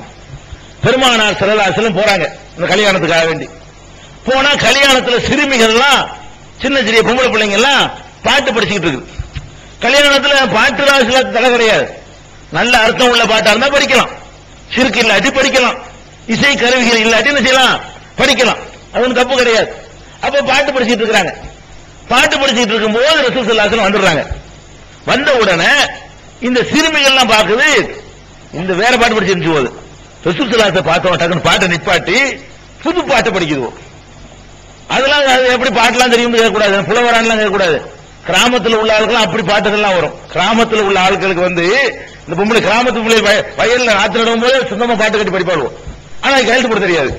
பெருமானார் ஸல்லல்லாஹு அலைஹி வஸல்லம் போறாங்க இந்த கல்யாணத்துக்காக வேண்டி. போனா கல்யாணத்துல சிறுமிகள்லாம், சின்ன சிறிய பொம்பளை பிள்ளைங்க எல்லாம் பாட்டு படிச்சுக்கிட்டு இருக்கு. கல்யாணத்துல பாட்டு ராசில தடை கிடையாது, நல்ல அர்த்தம் உள்ள பாட்டா இருந்தா படிக்கலாம், சிறுக்கு இல்லாட்டி படிக்கலாம், இசை கருவிகள் இல்லாட்டி என்ன செய்யலாம், படிக்கலாம், அது ஒன்றும் தப்பு கிடையாது. அப்ப பாட்டு படிச்சுட்டு இருக்காங்க. பாட்டு படிச்சுட்டு இருக்கும்போது ரசூல் ஸல்லல்லாஹு அலைஹி வஸல்லம் வந்துடுறாங்க. வந்த உடனே இந்த சிறுமிகள்லாம் பார்க்குது, இந்த வேற பாட்டு படிச்சிருந்துச்சு போது ரசூல் ஸல்லல்லாஹு பார்த்தோம், டக்குன்னு பாட்டை நிப்பாட்டி புது பாட்டை படிக்குது. அதெல்லாம் எப்படி பாட்டெல்லாம் தெரியும் கேட்கக்கூடாது, புலவரான்லாம் கேட்கக்கூடாது. கிராமத்தில் உள்ள ஆட்கள் அப்படி பாட்டுகள்லாம் வரும். கிராமத்தில் உள்ள ஆட்களுக்கு வந்து இந்த பொம்பளை கிராமத்து பிள்ளை வயல்ல ஆத்து நடும் போது சுத்தமா பாட்டு கட்டி படிப்பாடுவோம். ஆனா கையெழுத்து போட தெரியாது,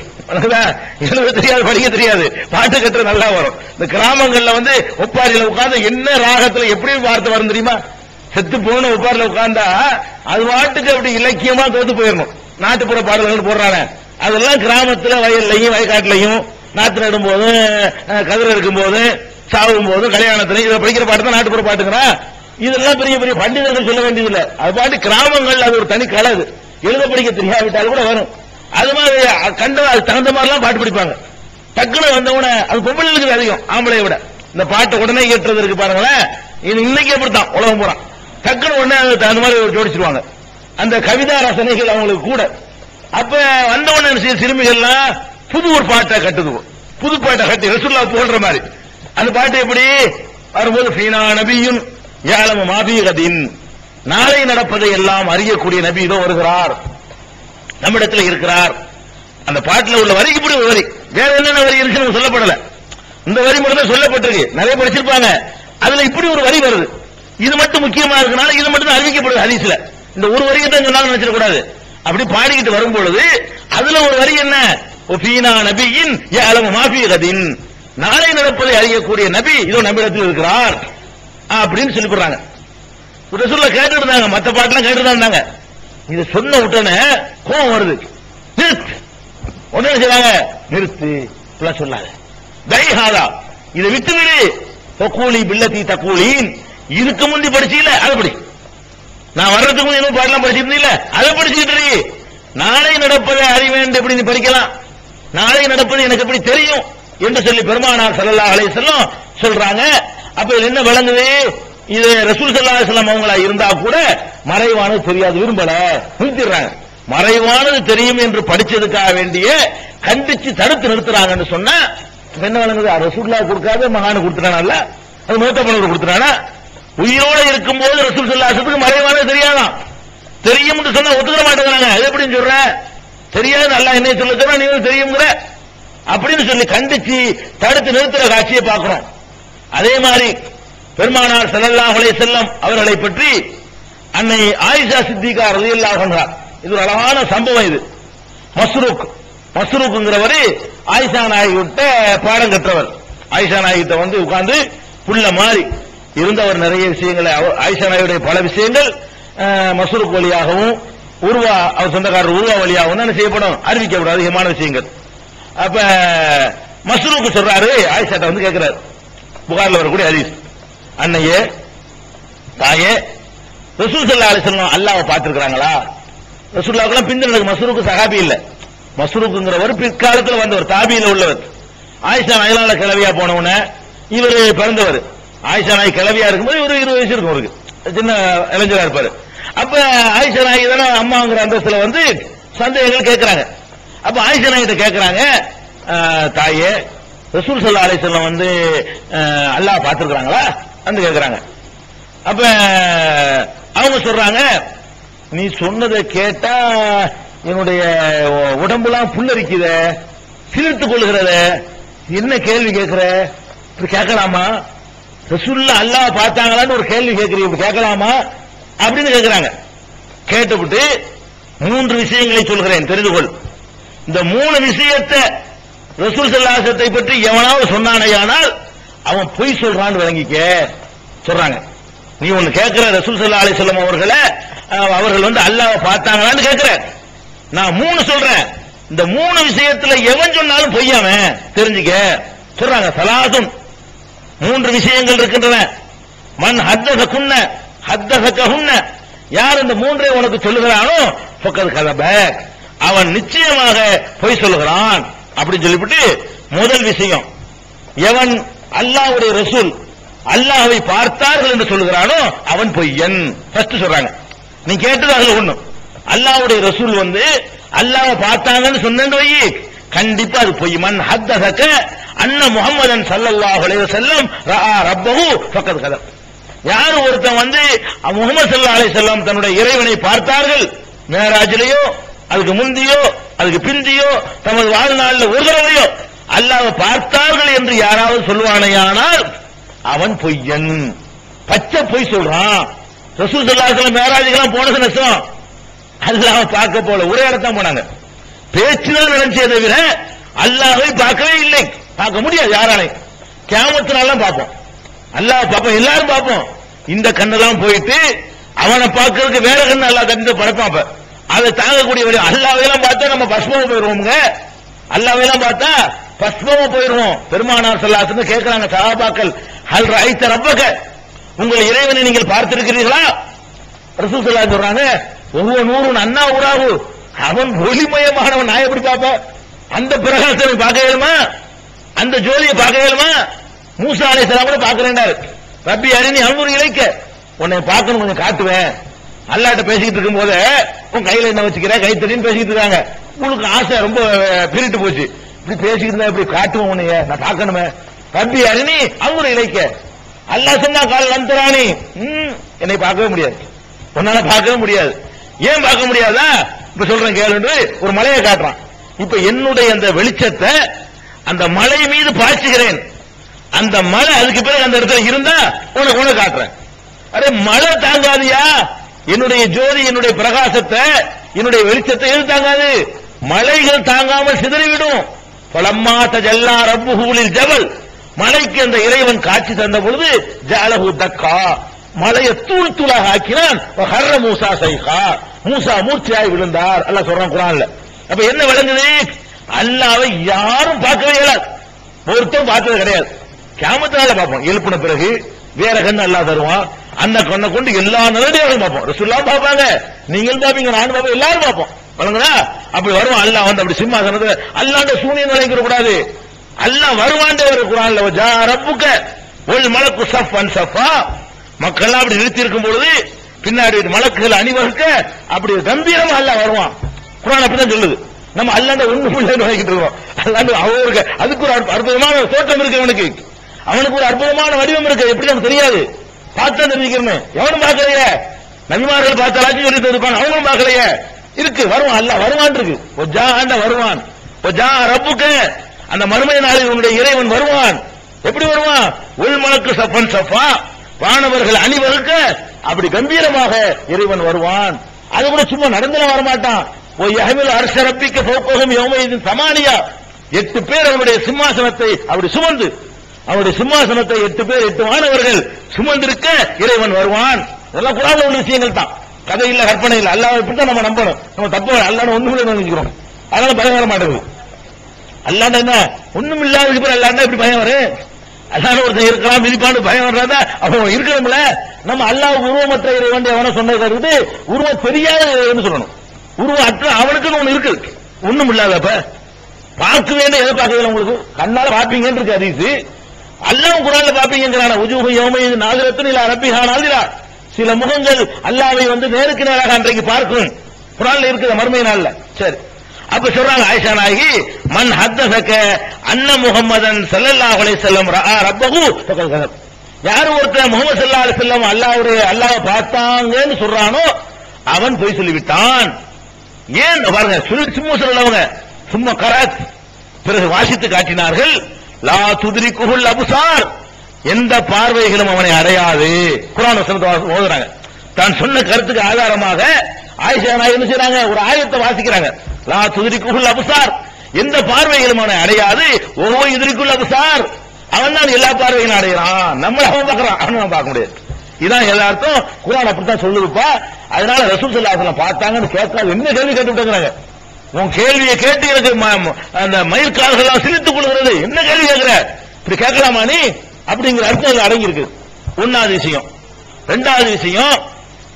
எழுத தெரியாது, படிக்க தெரியாது, பாட்டு கட்டுற நல்லா வரும். இந்த கிராமங்கள்ல வந்து ஒப்பாரியில உட்கார்ந்து என்ன ராகத்துல எப்படி வார்த்தை வரும் தெரியுமா? செத்து போன ஒப்பாரில உட்கார்ந்தா அது பாட்டுக்கு அப்படி இலக்கியமா தோத்து போயிடணும். நாட்டுப்புற பாடல்கள் போடுறாங்க, அதெல்லாம் கிராமத்துல வயல்லையும் வயக்காட்டுலையும் நாத்து நடும் போதும் கதிர இருக்கும் போதும் சாவும் போதும் கல்யாணத்துல இதை படிக்கிற பாட்டு தான் நாட்டுப்புற பாட்டுங்கிறா. இதெல்லாம் பெரிய பெரிய பண்டிதர்கள் சொல்ல வேண்டியதில்லை. அது பாட்டு கிராமங்கள் அது ஒரு தனி கலை. அது எழுத படிக்க தெரியாவிட்டால் கூட வரும். அது மாதிரி கண்ட அது தகுந்த மாதிரிலாம் பாட்டு படிப்பாங்க. டக்குனு வந்தவன அது பொம்பளைகளுக்கு அதிகம், ஆம்பளை விட. இந்த பாட்டு உடனே ஏற்றது இருக்கு பாருங்களேன், இது இன்னைக்கு அப்படித்தான் உலகம் பூரா. டக்குனு உடனே அந்த மாதிரி ஜோடிச்சிருவாங்க. அந்த கவிதா ரசனைகள் அவங்களுக்கு கூட. அப்ப வந்தவன சிறுமிகள்லாம் புது ஒரு பாட்டை கட்டுது, புது பாட்டை கட்டி ரசூலுல்லாஹ் போடுற மாதிரி. அந்த பாட்டு எப்படி வரும்போது ஃபீனா நபியுன் யஅலமு மா ஃபீ கதின், நாளை நடப்பதை எல்லாம் அறியக்கூடிய நபி இதோ வருகிறார், நம்மிடத்தில் இருக்கிறார். அந்த பாட்டில் உள்ள வரி இப்படி ஒரு வரி, வேற என்னென்ன வரி இருக்குன்னு சொல்லப்படல. இந்த வரி மட்டும் தான் சொல்லப்பட்டிருக்கு, நிறைய படிச்சிருப்பாங்க. அதுல இப்படி ஒரு வரி வருது, இது மட்டும் முக்கியமா இருக்கனால இது மட்டும் தான் அறிவிக்கப்படுது ஹதீஸ்ல. இந்த ஒரு வரியை தான் சொன்னாலும் நினைச்சிட கூடாது. அப்படி பாடிக்கிட்டு வரும் பொழுது அதுல ஒரு வரி என்ன, ஃபீனா நபியின் யஅலமு மா ஃபீ கதின், நாளை நடப்பதை அறியக்கூடிய நபி இதோ நம்மிடத்தில் இருக்கிறார் அப்படின்னு சொல்லி போடுறாங்க. ரசூலுல்லாஹ் கேட்டுட்டு இருந்தாங்க, மற்ற பாட்டெல்லாம் கேட்டுட்டு தான் இருந்தாங்க. இதை சொன்ன உடனே கோபம் வருது, நிறுத்து. உடனே சொல்றாங்க, நிறுத்து, இப்பெல்லாம் சொல்லாத, தைஹாதா, இதை விட்டு விடு. தக்கூலி பில்லத்தி தக்கூலின், இதுக்கு முந்தி படிச்சீல அதை படி, நான் வர்றதுக்கு முந்தி இன்னும் பாடலாம் படிச்சிருந்தீங்கள அதை படிச்சுக்கிட்டு, நாளை நடப்பதை அறிவேன் எப்படி நீ படிக்கலாம், நாளை நடப்பது எனக்கு எப்படி தெரியும் என்று சொல்லி பெருமானார் ஸல்லல்லாஹு அலைஹி வஸல்லம் சொல்றாங்க. அப்ப இது என்ன விளங்குது, இது ரசூல் ஸல்லல்லாஹு அலைஹி வஸல்லம் அவங்களா இருந்தா கூட மறைவானது தெரியாது, விரும்பல, நிறுத்திடுறாங்க. மறைவானது தெரியும் என்று படிச்சதுக்காக வேண்டிய கண்டிச்சு தடுத்து நிறுத்துறாங்கன்னு சொன்னா என்ன விளங்குது, ரசூலுல்லாஹ் கொடுக்காத மகானு கொடுத்துறானல்ல, அது மூத்த பண்ணவர் கொடுத்துறானா? உயிரோட இருக்கும் போது ரசூல் ஸல்லல்லாஹு அலைஹி வஸல்லம் மறைவானது தெரியாதான், தெரியும் சொன்னா ஒத்துக்க மாட்டேங்கிறாங்க. அது எப்படின்னு சொல்ற, தெரியாது அல்லாஹ் என்ன சொல்ல சொன்னா நீங்க தெரியுங்கிற அப்படின்னு சொல்லி கண்டிச்சு தடுத்து நிறுத்துற காட்சியை பார்க்கிறோம். அதே மாதிரி பெருமானார் ஸல்லல்லாஹு அலைஹி வஸல்லம் அவர்களை பற்றி அன்னை ஆயிஷா சித்திகா ரலியல்லாஹு அன்ஹா, இது ஒரு அழகான சம்பவம். இது மஸ்ரூக்ங்கிறவர் ஆயிஷா நாயகி கிட்ட பாடம் கற்றவர். ஆயிஷா நாயகிட்ட வந்து உட்கார்ந்து புள்ள மாதிரி இருந்தவர். நிறைய விஷயங்களை ஆயிஷா நாயகியுடைய பல விஷயங்கள் மஸ்ரூக் வழியாகவும் உருவா அவர் சொந்தக்காரர் உருவா வழியாகவும் தான் செய்யப்படும், அறிவிக்கப்படும் அதிகமான விஷயங்கள். அப்ப மஸ்ரூக் சொல்றாரு, ஆயிஷாட்ட வந்து கேட்கிறார், புகார்ல வரக்கூடிய ஹதீஸ், அன்னையே தாயே ரசூல் ஸல்லல்லாஹு அலைஹி வஸல்லம் அல்லாஹ்வை பார்த்திருக்காங்களா? ரசூலுல்லாஹ்க்கு பிந்தினது, மஸ்ரூக் சஹாபி இல்ல, மஸ்ரூக்ங்கிறவர் பிற்காலத்தில் வந்தவர், தாபியில உள்ளவர். ஆயிஷா நாயிலால கிளவியா போனவன இவர் பிறந்தவர். ஆயிஷா நாய் கிளவியா இருக்கும்போது இவரு 20 வயசு இருக்கும், அவருக்கு சின்ன இளைஞரா இருப்பாரு. அப்ப ஆயிஷா நாயகி தானே அம்மாங்கிற அந்தஸ்துல வந்து சந்தேகங்கள் கேட்கிறாங்க. அப்ப ஆயிஷா நாயிட்ட கேட்கிறாங்க, தாயே ரசூல் ஸல்லல்லாஹு அலைஹி வஸல்லம் வந்து அல்லாஹ் பார்த்திருக்காங்களா வந்து கேட்கிறாங்க. அப்ப அவங்க சொல்றாங்க, நீ சொன்னதை கேட்டா என்னுடைய உடம்புலாம் புல்லரிக்குத, சிலிர்த்துக் கொள்கிறத, என்ன கேள்வி கேட்கிற, இப்படி கேட்கலாமா? ரசூலுல்லாஹ் அல்லாஹ் பார்த்தாங்களான்னு ஒரு கேள்வி கேட்கிறீங்க, கேட்கலாமா அப்படின்னு கேட்கிறாங்க. கேட்டுவிட்டு 3 விஷயங்களை சொல்கிறேன் தெரிந்து கொள். இந்த 3 விஷயத்தை ரசூல் ஸல்லல்லாஹு அலைஹி வஸல்லம் பற்றி எவனாவது சொன்னானேயானால் அவன் பொய் சொல்றான்னு விளங்கிக்க சொல்றாங்க. நீ ஒன்னு கேட்கிற, ரசூல் ஸல்லல்லாஹு அலைஹி வஸல்லம் அவர்கள் வந்து அல்லாஹ்வை பார்த்தாங்களான்னு கேட்கிற, நான் 3 சொல்றேன், இந்த 3 விஷயத்துல எவன் சொன்னாலும் பொய்யாமன் தெரிஞ்சுக்க சொல்றாங்க. சலாசுன் 3 விஷயங்கள் இருக்கின்றன. மன் ஹத்தஸகுன்ன ஹத்தஸகஹுன்ன, யார் இந்த 3ஐ உனக்கு சொல்லுகிறானோ ஃபக்கத் கதப, அவன் நிச்சயமாக பொய் சொல்லுகிறான் அப்படின்னு சொல்லிவிட்டு, முதல் விஷயம், எவன் அல்லாஹ்வுடைய ரசூல் அல்லாஹ்வை பார்த்தார்கள் என்று சொல்லுகிறானோ அவன் பொய்யன். ஃபர்ஸ்ட் சொல்றாங்க. நீ கேட்டது அதுல ஒண்ணு, அல்லாஹ்வுடைய ரசூல் வந்து அல்லாஹ்வை பார்த்தாங்கன்னு சொன்னேன்னு வை, கண்டிப்பா அது பொய். மன் ஹத்தஸக அன்ன முஹம்மதன் ஸல்லல்லாஹு அலைஹி வஸல்லம் ரஆ ரப்பஹு ஃபக்கத் கதப், யாரு ஒருத்தன் வந்து முஹம்மது ஸல்லல்லாஹு அலைஹி வஸல்லம் தன்னுடைய இறைவனை பார்த்தார்கள், மேராஜிலேயோ அதுக்கு முந்தியோ அதுக்கு பிந்தியோ தமது வாழ்நாளில் ஒரு தடவையோ அல்லாஹ்வை பார்த்தார்கள் என்று யாராவது சொல்வானேயானால் அவன் பொய்யன், பச்சை பொய் சொல்றான். ரசூல் ஸல்லல்லாஹு அலைஹி வஸல்லம் மேராஜுக்கெல்லாம் போனது நஷ்டம், அல்லாஹ்வை பார்க்க போல ஒரே இடத்தான் போனாங்க. பேச்சுதான் நினைச்சே தவிர அல்லாஹ்வை பார்க்கவே இல்லை, பார்க்க முடியாது யாராலையும். கியாமத்துனால பார்ப்போம், அல்லாஹ் பார்ப்போம், எல்லாரும் பார்ப்போம். இந்த கண்ணெல்லாம் போயிட்டு அவனை பார்க்கறதுக்கு வேற கண்ணு அல்லாஹ் கண்டு படைப்பான். அதை தாங்கக்கூடிய வழி அல்லாஹ்வையெல்லாம் பார்த்தா நம்ம பஸ்மமா போயிருவோங்க, அல்லாஹ்வையெல்லாம் பார்த்தா பஸ்மமா போயிருவோம். பெருமானார் ஸல்லல்லாஹு அலைஹி வஸல்லம் கேட்கிறாங்க சஹாபாக்கள், ஹல் ரஐத ரப்பக, உங்கள் இறைவனை நீங்கள் பார்த்திருக்கிறீர்களா? ரசூல் ஸல்லல்லாஹு அலைஹி சொல்றாங்க, ஒவ்வொரு நூறுன் அண்ணா உராகு, அவன் ஒளிமயமானவன், நான் எப்படி பார்ப்பேன்? அந்த பிரகாசத்தை பார்க்க இயலுமா? அந்த ஜோதியை பார்க்க இயலுமா? மூசா அலைஹிஸ்ஸலாம் கூட பார்க்கறேன்டாரு. ரப்பி அரினி அன்சுர் இலைக்க, உன்னை பார்க்கணும் கொஞ்சம் காட்டுவேன். அல்லாஹ்ட்ட பேசிக்கிட்டு இருக்கும் போது உன் கையில என்ன வச்சுக்கிற, கைத்தடின்னு பேசிக்கிட்டு இருக்காங்க. உங்களுக்கு ஆசை ரொம்ப பிரிட்டு போச்சு, இப்படி பேசிக்கிட்டு இருந்தா இப்படி காட்டுவோம் உன்னைய, நான் பார்க்கணுமே. ரப்பி அரினி அன்சுர் இலைக்க, அல்லாஹ் சொன்னா கால் லந்தரானி, என்னை பார்க்கவே முடியாது, உன்னால பார்க்கவே முடியாது. ஏன் பார்க்க முடியாதா? இப்ப சொல்றேன் கேளு. ஒரு மலையை காட்டுறான். இப்ப என்னுடைய அந்த வெளிச்சத்தை அந்த மலை மீது பாய்ச்சுகிறேன், அந்த மலை அதுக்கு பிறகு அந்த இடத்துல இருந்தா உனக்கு காட்டுறேன். அரே மழை தாங்காதியா, என்னுடைய ஜோதி என்னுடைய பிரகாசத்தை என்னுடைய வெளிச்சத்தை எது தாங்காது? மலைகள் தாங்காமல் சிதறிவிடும். பலம்மா தஜல்லா ரப்புஹு லில் ஜபல், மலைக்கு அந்த இறைவன் காட்சி தந்த பொழுது ஜஅலஹு தக்கா, மலையை தூள் தூளாக ஆக்கினான். ஹர்ர மூசா சைகா, மூசா மூர்ச்சையாய் விழுந்தார். அல்லாஹ் சொல்றான் குர்ஆன்ல. அப்ப என்ன விளங்குது? அல்லாஹ்வை யாரும் பார்க்கவே இயலாது, ஒருத்தரும் பார்த்தது கிடையாது. கியாமத்தினால பார்ப்போம், எழுப்பின பிறகு வேற கண்ணு அல்லாஹ் தருவான். அந்த கண்ணை கொண்டு எல்லா நேரடியாகவும் பார்ப்போம். ரசூலுல்லாஹ் பார்ப்பாங்க, நீங்களும் பார்ப்பீங்க, நானும் பார்ப்போம், எல்லாரும் பார்ப்போம். வழங்குதா? அப்படி வருவான் அல்லாஹ் வந்து அப்படி சிம்மாசனத்துல. அல்லாஹ்ட சூனியம் நினைக்கிற கூடாது, அல்லாஹ் வருவான்டே ஒரு குர்ஆன்ல வஜா ரப்புக வல் மலக்கு ஸஃபன் ஸஃபா, மக்கள் அப்படி நிறுத்தி இருக்கும் பொழுது பின்னாடி மலக்குகள் அணிவகுக்க அப்படி கம்பீரமா அல்லாஹ் வருவான். குர்ஆன் அப்படிதான் சொல்லுது. நம்ம அல்லாஹ்ட ஒண்ணும் இல்லைன்னு நினைக்கிட்டு இருக்கோம். அல்லாஹ் அவருக்கு அதுக்கு ஒரு அற்புதமான தோற்றம் இருக்கு, அவனுக்கு ஒரு அற்புதமான வடிவம் இருக்கு. எப்படி நமக்கு தெரியாது? பார்த்தா தெரிவிக்கிறேன். எவனும் பார்க்கலையே, நபிமார்கள் பார்த்தாலும் சொல்லி இருப்பாங்க, அவங்களும் பார்க்கலையே. இருக்கு, வருவான், அல்லாஹ் வருவான் இருக்கு. ஒஜா ஆண்ட வருவான், ஒஜா ரப்புக, அந்த மறுமை நாளில் உன்னுடைய இறைவன் வருவான். எப்படி வருவான்? உள் மலக்கு ஸஃபன் ஸஃபா, வானவர்கள் அணிவகுக்க அப்படி கம்பீரமாக இறைவன் வருவான். அது கூட சும்மா நடந்துலாம் வரமாட்டான். ஓ யஹ்மில் அர்ஷ ரப்பிக்க ஃபௌகஹும் யௌமைதின் சமானியா, 8 பேர் அவருடைய சிம்மாசனத்தை அப்படி சுமந்து, அவருடைய சிம்மாசனத்தை 8 பேர் 8 வானவர்கள் சுமந்திருக்க இறைவன் வருவான். இதெல்லாம் குர்ஆன்ல உள்ள விஷயங்கள் தான், கதை இல்ல, கற்பனை இல்ல. அல்லாஹ் இப்படித்தான் நம்ம நம்பணும். நம்ம தப்பு அல்லாஹ் ஒண்ணுமே நினைக்கிறோம், அதனால பயம் வர மாட்டேங்குது. அல்லாஹ் என்ன ஒண்ணும் இல்லாததுக்கு பிறகு அல்லாஹ் இப்படி பயம் வரும்? அல்லாஹ் ஒருத்தர் இருக்கலாம் விதிப்பாண்டு பயம் வர்றதா? அப்போ இருக்கணும்ல. நம்ம அல்லாஹ் உருவமற்ற இறைவன் எவன சொன்னது இருக்குது, உருவம் தெரியாத இறைவன் சொல்லணும். உருவம் அற்ற அவனுக்குன்னு ஒண்ணு இருக்கு, ஒண்ணும் இல்லாதப்ப பார்க்க வேண்டிய எதை பார்க்கல, உங்களுக்கு கண்ணால பாப்பீங்கன்னு இருக்கு ஹதீஸ். அல்லாஹ் குர்ஆன்ல பாப்பீங்கங்கறான உஜூஹு யௌமைதி நாஸிரத்துன் இலா ரப்பிஹா நாஸிரா, சில முகங்கள் அல்லாஹ்வை வந்து நேருக்கு நேராக அன்றைக்கு பார்க்கும். குர்ஆன்ல இருக்குது மறுமை நாள்ல. சரி, அப்ப சொல்றாங்க ஆயிஷா நாயகி, மன் ஹத்தஸக அன்ன முஹம்மதன் ஸல்லல்லாஹு அலைஹி வஸல்லம் ரஆ ரப்பஹு ஃபகல் கஸப், யார் ஒருத்தர் முஹம்மது ஸல்லல்லாஹு அலைஹி வஸல்லம் அல்லாஹ்வை பார்த்தாங்கன்னு சொல்றானோ அவன் பொய் சொல்லிவிட்டான். ஏன் பாருங்க, சும்மா சொல்லவங்க சும்மா கராத் பிறகு வாசித்து காட்டினார்கள். லா துத்ரிகுல் அப்சார், எந்த பார்வைகளும் அவனை அடையாது. குர்ஆன் வசனத்தை ஓதுறாங்க. தான் சொன்ன கருத்துக்கு ஆதாரமாக ஆயிஷா நாயகி என்ன செய்றாங்க, ஒரு ஆயத்தை வாசிக்கிறாங்க. லா துத்ரிகுல் அப்சார், எந்த பார்வைகளும் அவனை அடையாது. ஓஹோ யுத்ரிகுல் அப்சார், அவன் தான் எல்லா பார்வைகளும் அடையறான். நம்மள அவன் பார்க்கறான், அவன் பார்க்க முடியாது. இதான் எல்லாருக்கும் குர்ஆன் அப்படித்தான் சொல்லுதுப்பா. அதனால ரசூல் ஸல்லல்லாஹு அலைஹி வஸல்லம் பார்த்தாங்கன்னு கேட்காது. என்ன கேள்வி கேட்டு விட்டுறாங்க? உன் கேள்வியை கேட்டு எனக்கு அந்த மயிர்கால்கள் சிரித்துக் கொள்கிறது. என்ன கேள்வி கேட்கிற? இப்படி கேட்கலாமா நீ? அப்படிங்கிற அர்த்தம் அடங்கி இருக்கு. ஒன்னாவது விஷயம். ரெண்டாவது விஷயம்,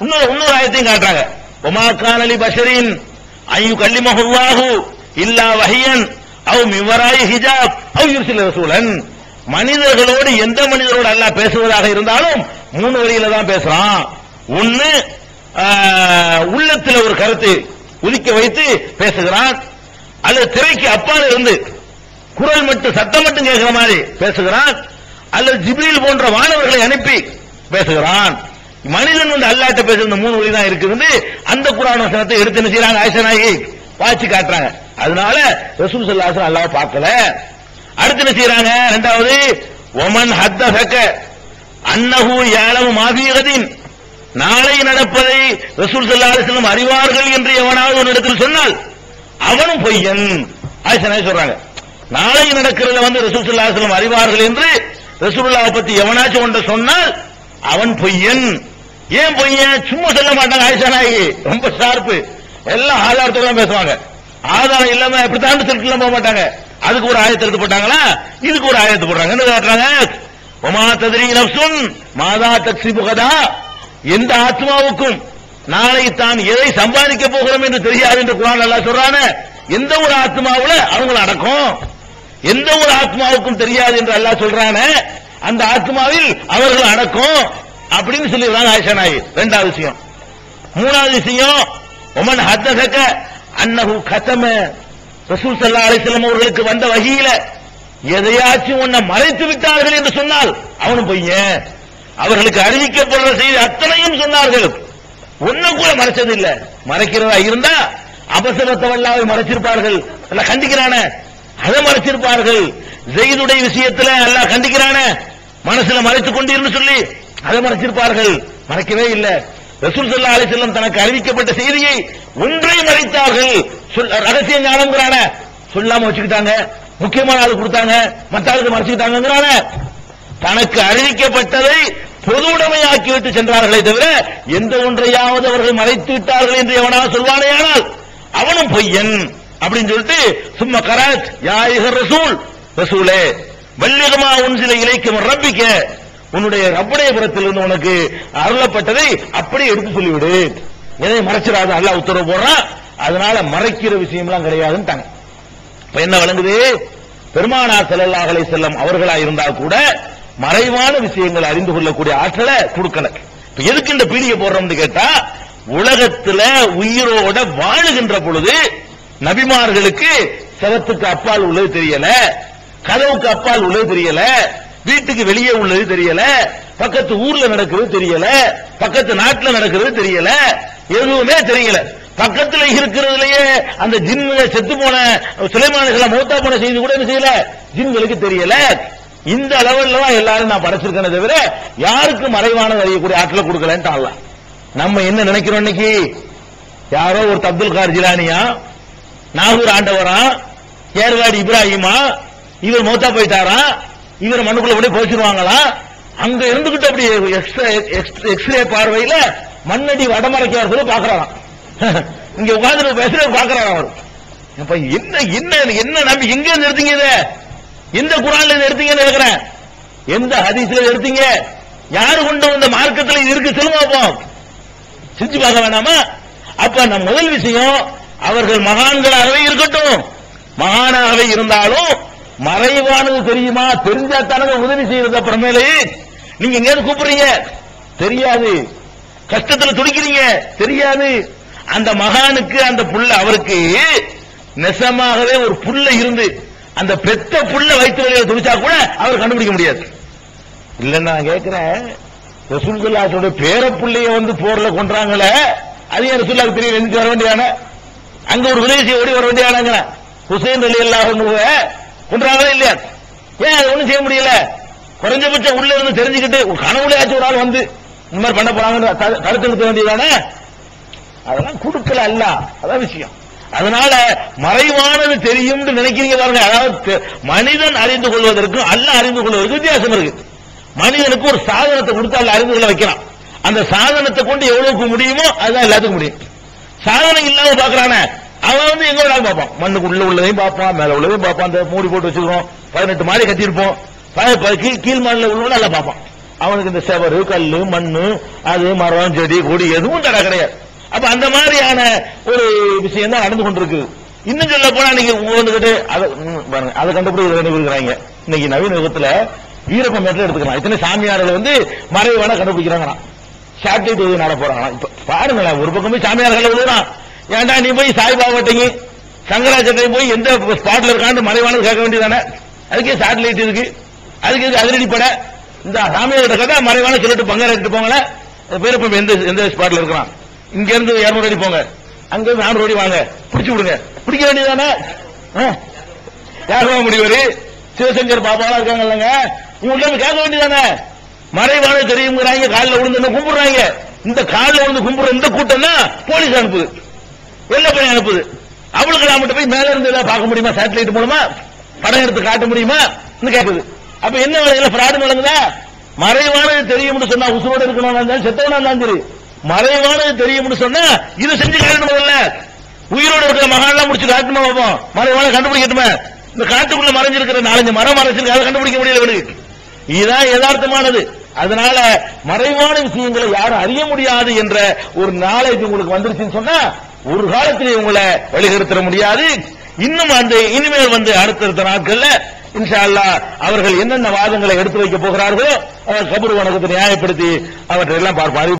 இன்னொரு ஆயத்தையும் காட்டுறாங்க. வமா கான லி பஷரின் ஐயு கல்லிமஹுல்லாஹு இல்லா வஹியன் அவ் மின் வராயி ஹிஜாப் அவ் யுர்சில ரசூலன், மனிதர்களோடு எந்த மனிதரோடு அல்லாஹ் பேசுவதாக இருந்தாலும் 3 வழியில தான் பேசுறான். ஒன்னு உள்ளத்துல ஒரு கருத்தை உதிக்க வைத்து பேசுகிறான், அல்லது திரைக்கு அப்பால இருந்து குரல் மட்டும் சத்தம் மட்டும் கேட்கிற மாதிரி பேசுகிறான், அல்லது ஜிப்ரீல் போன்ற வானவர்களை அனுப்பி பேசுகிறான். மனிதன் வந்து அல்லாஹ்ட்ட பேசுற மூணு வழி தான் இருக்குது. அந்த குர்ஆன் வசனத்தை எடுத்து என்ன செய்றாங்க, ஆயிஷா நாயகி வாட்சி காட்டுறாங்க. அதனால ரசூல் ஸல்லல்லாஹு அலைஹி வஸல்லம் அல்லாஹ் பார்க்கல. அடுத்து என்ன செய்றாங்க, இரண்டாவது ஒமன் ஹத்தஸக அன்னஹு யஅலமு மா ஃபீ கதின், நாளை நடப்பதை ரசூல் ஸல்லல்லாஹு அலைஹி வஸல்லம் அறிவார்கள் என்று எவனாவது ஒரு இடத்தில் சொன்னால் அவனும் பொய்யன். ஆயிஷா நாயகி சொல்றாங்க, நாளை நடக்கிறத வந்து ரசூல் ஸல்லல்லாஹு அலைஹி வஸல்லம் அறிவார்கள் என்று ரசூலுல்லாஹ் பத்தி எவனாச்சும் ஒன்று சொன்னால் அவன் பொய்யன். ஏன் பொய்யன்? சும்மா சொல்ல மாட்டாங்க. ஆயிஷா நாயகி ரொம்ப ஷார்ப்பு, எல்லாம் ஆதாரத்தோட பேசுவாங்க. ஆதாரம் இல்லாம எப்படித்தான் சொல்லிட்டு போக மாட்டாங்க. அதுக்கு ஒரு ஆயத்தை எடுத்து போட்டாங்களா, இதுக்கு ஒரு ஆயத்தை போடுறாங்க. என்ன காட்டுறாங்க, ஒமா தத்ரி நஃப்சுன் மாதா தக்ஸிபு கதா, எந்த ஆத்மாவுக்கும் நாளை தான் எதை சம்பாதிக்க போகிறோம் என்று தெரியாது என்று குர்ஆன் அல்லாஹ் சொல்றானே, எந்த ஒரு ஆத்மாவுல அவங்கள அடக்கும், எந்த ஒரு ஆத்மாவுக்கும் தெரியாது என்று அல்லாஹ் சொல்றானே, அந்த ஆத்மாவில் அவர்கள் அடக்கும் அப்படின்னு சொல்லிடுறாங்க ஆயிஷா நாயகி. இரண்டாவது விஷயம். மூணாவது விஷயம், ஒமன் ஹத்தஸக அன்னஹு கதம, ரசூல் ஸல்லல்லாஹு அலைஹி வஸல்லம் அவர்களுக்கு வந்த வஹீல எதையாச்சும் ஒன்ன மறைத்து விட்டார்கள் என்று சொன்னால் அவனும் பொய்யன். அவர்களுக்கு அறிவிக்கப்படுற செய்தி அத்தனையும் சொன்னார்கள், ஒன்ன கூட மறைச்சது இல்ல. மறைக்கிறதா இருந்தா அபசரத்தவல்லாவை மறைச்சிருப்பார்கள், எல்லாம் கண்டிக்கிறான அதை மறைச்சிருப்பார்கள். ஸைதுடைய விஷயத்துல எல்லாம் கண்டிக்கிறான மனசுல மறைத்துக் கொண்டிருந்து சொல்லி அதை மறைச்சிருப்பார்கள், மறைக்கவே இல்ல. ரசூல் ஸல்லல்லாஹு அலைஹி வஸல்லம் தனக்கு அறிவிக்கப்பட்ட செய்தியை ஒன்றை மறைத்தார்கள். ரகசிய ஞானம்ங்கறான சொல்லாம வச்சுக்கிட்டாங்க, முக்கியமான ஆளு கொடுத்தாங்க, மற்ற ஆளுக்கு மறைச்சுக்கிட்டாங்கிறான. தனக்கு அறிவிக்கப்பட்டதை பொது உடைமையாக்கி விட்டு சென்றார்களே தவிர எந்த ஒன்றையாவது அவர்கள் மறைத்து விட்டார்கள் என்று எவனாவது சொல்வானேயானால் அவனும் பொய்யன் அப்படின்னு சொல்லிட்டு சும்மா கராத் யா அய்யுஹர் ரசூல், ரசூலே பல்லிகமா உன்சில இலைக்கும் ரப்பிக்க, உன்னுடைய ரப்புடைய புறத்திலிருந்து உனக்கு அருளப்பட்டதை அப்படியே எடுத்து சொல்லிவிடு, எதை மறைச்சிடாத அல்லாஹ் உத்தரவு போடுறான். அதனால மறைக்கிற விஷயம்லாம் கிடையாதுன்னு. இப்ப என்ன விளங்குது, பெருமானார் ஸல்லல்லாஹு அலைஹி வஸல்லம் அவர்களா இருந்தால் கூட மறைவான விஷயங்களை அறிந்து கொள்ளக்கூடிய ஆற்றலை கொடுக்கல. எதுக்கு இந்த பீடியை போடுறோம்னு கேட்டா, உலகத்துல உயிரோட வாழுகின்ற பொழுது நபிமார்களுக்கு செவத்துக்கு அப்பால் உள்ளது தெரியல, கதவுக்கு அப்பால் உள்ளது தெரியல, வீட்டுக்கு வெளியே உள்ளது தெரியல, பக்கத்து ஊர்ல நடக்கிறது தெரியல, பக்கத்து நாட்டுல நடக்கிறது தெரியல, எதுவுமே தெரியல. பக்கத்துல இருக்கிறதுலயே அந்த ஜின்னுல செத்து போன சுலைமானுகளை மௌத்தா போன செய்தி கூட என்ன செய்யல, ஜின்களுக்கு தெரியல. இந்த லெவல்ல தான் எல்லாரும் நான் படைச்சிருக்கேன் தவிர யாருக்கு மறைவானது அறியக்கூடிய ஆற்றலை கொடுக்கலன்னு அல்லாஹ். நம்ம என்ன நினைக்கிறோம், இன்னைக்கு யாரோ ஒரு அப்துல் கார் ஜிலானியா, நாகூர் ஆண்டவரா, ஏர்வாடி இப்ராஹிமா, இவர் மௌத்தா போயிட்டாரா, இவர் மண்ணுக்குள்ள போய் போச்சிருவாங்களா, அங்க இருந்துகிட்டு அப்படி எக்ஸ்ரே பார்வையில மண்ணடி வடமறைக்கார சொல்லி பாக்குறாராம். இங்க உட்கார்ந்து பேசுற பாக்குறாராம் அவர். என்ன என்ன என்ன நம்பி எங்க எடுத்தீங்க, இத எந்த குர்ஆன்ல எடுத்தீங்கன்னு கேக்குறேன், எந்த ஹதீஸ்ல எடுத்தீங்க, யாரு கொண்டு வந்த மார்க்கத்துல இது இருக்கு சொல்லுங்க பாப்போம், செஞ்சு பார்க்க வேணாமா? அப்ப நம்ம முதல் விஷயம், அவர்கள் மகான்களாகவே இருக்கட்டும், மகானாகவே இருந்தாலும் மறைவானது தெரியுமா, தெரிஞ்சா தானே உதவி செய்யறது. அப்புறமேலே நீங்க எங்கேயாவது கூப்பிடுறீங்க தெரியாது, கஷ்டத்துல துடிக்கிறீங்க தெரியாது. அந்த மகானுக்கு அந்த புள்ள, அவருக்கு நெசமாகவே ஒரு புள்ள இருந்து அந்த பெத்த புள்ள வைத்து வழியில துடிச்சா கூட அவர் கண்டுபிடிக்க முடியாது. இல்ல நான் கேட்கிறேன், ரசூலுல்லாஹ்வுடைய பேர புள்ளைய வந்து போர்ல கொன்றாங்களே, அது ஏன் ரசூலுல்லாஹ்வுக்கு தெரியல, எங்க வர வேண்டியானே, அங்க ஒரு விதேசி ஓடி வர வேண்டியானாங்க. ஹுசைன் ரலியல்லாஹு அன்ஹு கொன்றாங்களே இல்லையா, ஏன் அது ஒண்ணும் செய்ய முடியல? குறைஞ்சபட்சம் உள்ள இருந்து தெரிஞ்சுக்கிட்டு கனவுலையாச்சும் ஒரு ஆள் வந்து இந்த மாதிரி பண்ண போறாங்க கருத்து எடுக்க வேண்டியதானே, அதெல்லாம் கொடுக்கல அல்ல, அதான் விஷயம். அதனால மறைவானது தெரியும் நினைக்கிறீங்க பாருங்க. அதாவது மனிதன் அறிந்து கொள்வதற்கும் அல்லாஹ் அறிந்து கொள்வதற்கு வித்தியாசம் இருக்கு. மனிதனுக்கு ஒரு சாதனத்தை கொடுத்து அல்லாஹ் அறிந்து கொள்ள வைக்கலாம். அந்த சாதனத்தை கொண்டு எவ்வளவுக்கு முடியுமோ அதுதான் எல்லாத்துக்கும் முடியும். சாதனம் இல்லாம பாக்குறானே அவன் வந்து எங்க வேணாலும் பார்ப்பான், மண்ணுக்கு உள்ள உள்ளதையும் பார்ப்பான், மேல உள்ளதையும் பார்ப்பான். அந்த மூடி போட்டு வச்சுக்கிறோம், 18 மாடி கட்டியிருப்போம், கீழ் மாடில உள்ளவங்க நல்லா பார்ப்பான். அவனுக்கு இந்த செவரு கல்லு மண்ணு அது மரம் செடி கொடி எதுவும் தர கிடையாது. அப்ப அந்த மாதிரியான ஒரு விஷயம் தான் நடந்து கொண்டிருக்கு. இன்னும் சொல்ல போனா நீங்க உட்காந்துக்கிட்டு அதை கண்டுபிடிக்கிறாங்க. இன்னைக்கு நவீன யுகத்துல வீரப்ப மேட்டில் எடுத்துக்கலாம், இத்தனை சாமியார்கள் வந்து மறைவான கண்டுபிடிக்கிறாங்களா, சேட்டலைட் எதுவும் நட போறாங்களா. இப்ப பாருங்களேன், ஒரு பக்கம் போய் சாமியார்கள் விழுறான், ஏன்டா நீ போய் சாய்பாபாட்டையும் சங்கராச்சாரியும் போய் எந்த ஸ்பாட்ல இருக்கான்னு மறைவானது கேட்க வேண்டியதானே, அதுக்கே சேட்டலைட் இருக்கு, அதுக்கு அதிரடி பட இந்த சாமியார்கிட்ட கேட்டா மறைவான சொல்லிட்டு பங்காளிட்டு போங்களே பேரப்ப எந்த ஸ்பாட்ல இருக்கலாம், இங்க இருந்து 200 அடி போங்க, அங்க இருந்து 400 அடி வாங்க, பிடிச்சு விடுங்க. பிடிக்க வேண்டியதானே? யாருமா முடிவாரு? சிவசங்கர் பாபாவா இருக்காங்க இல்லங்க, இவங்க கேட்க வேண்டியதானே? மறைவான தெரியுங்கிறாங்க, காலில் விழுந்து கும்பிடுறாங்க. இந்த காலில் விழுந்து கும்பிடுற இந்த கூட்டம் தான் போலீஸ் அனுப்புது, வெள்ள பையன் அனுப்புது. அவளுக்கு நாம போய் மேல இருந்து ஏதாவது பார்க்க முடியுமா? சேட்டலைட் மூலமா படம் எடுத்து காட்ட முடியுமா கேட்குது. அப்ப என்ன வேலையில பிராடு நடக்குதா? மறைவானது தெரியும்னு சொன்னா உசுரோடு இருக்கணும், செத்தவனா இருந்தாலும் சரி, மறைவானது தெரியும்னு சொன்னா இதை செஞ்சு காட்டணும். உயிரோடு இருக்கிற மகான்லாம் முடிச்சு காட்டுமா பார்ப்போம், மறைவான கண்டுபிடிக்கட்டுமே. இந்த காட்டுக்குள்ள மறைஞ்சிருக்கிற 4-5 மரம் மறைச்சிருக்கு, அதை கண்டுபிடிக்க முடியல. இதுதான் யதார்த்தமானது. அதனால மறைவான விஷயங்களை யாரும் அறிய முடியாது என்ற ஒரு நாளைக்கு உங்களுக்கு வந்துருச்சுன்னு சொன்னா ஒரு காலத்திலே உங்களை வழிகெடுத்துட முடியாது. இன்னும் இனிமேல் அடுத்தடுத்த நாட்கள்ல இன்ஷா அல்லாஹ் அவர்கள் என்னென்ன வாதங்களை எடுத்து வைக்க போகிறார்களோ கபர் வணக்கத்தை நியாயப்படுத்தி அவற்றை எல்லாம் பார்ப்பார்.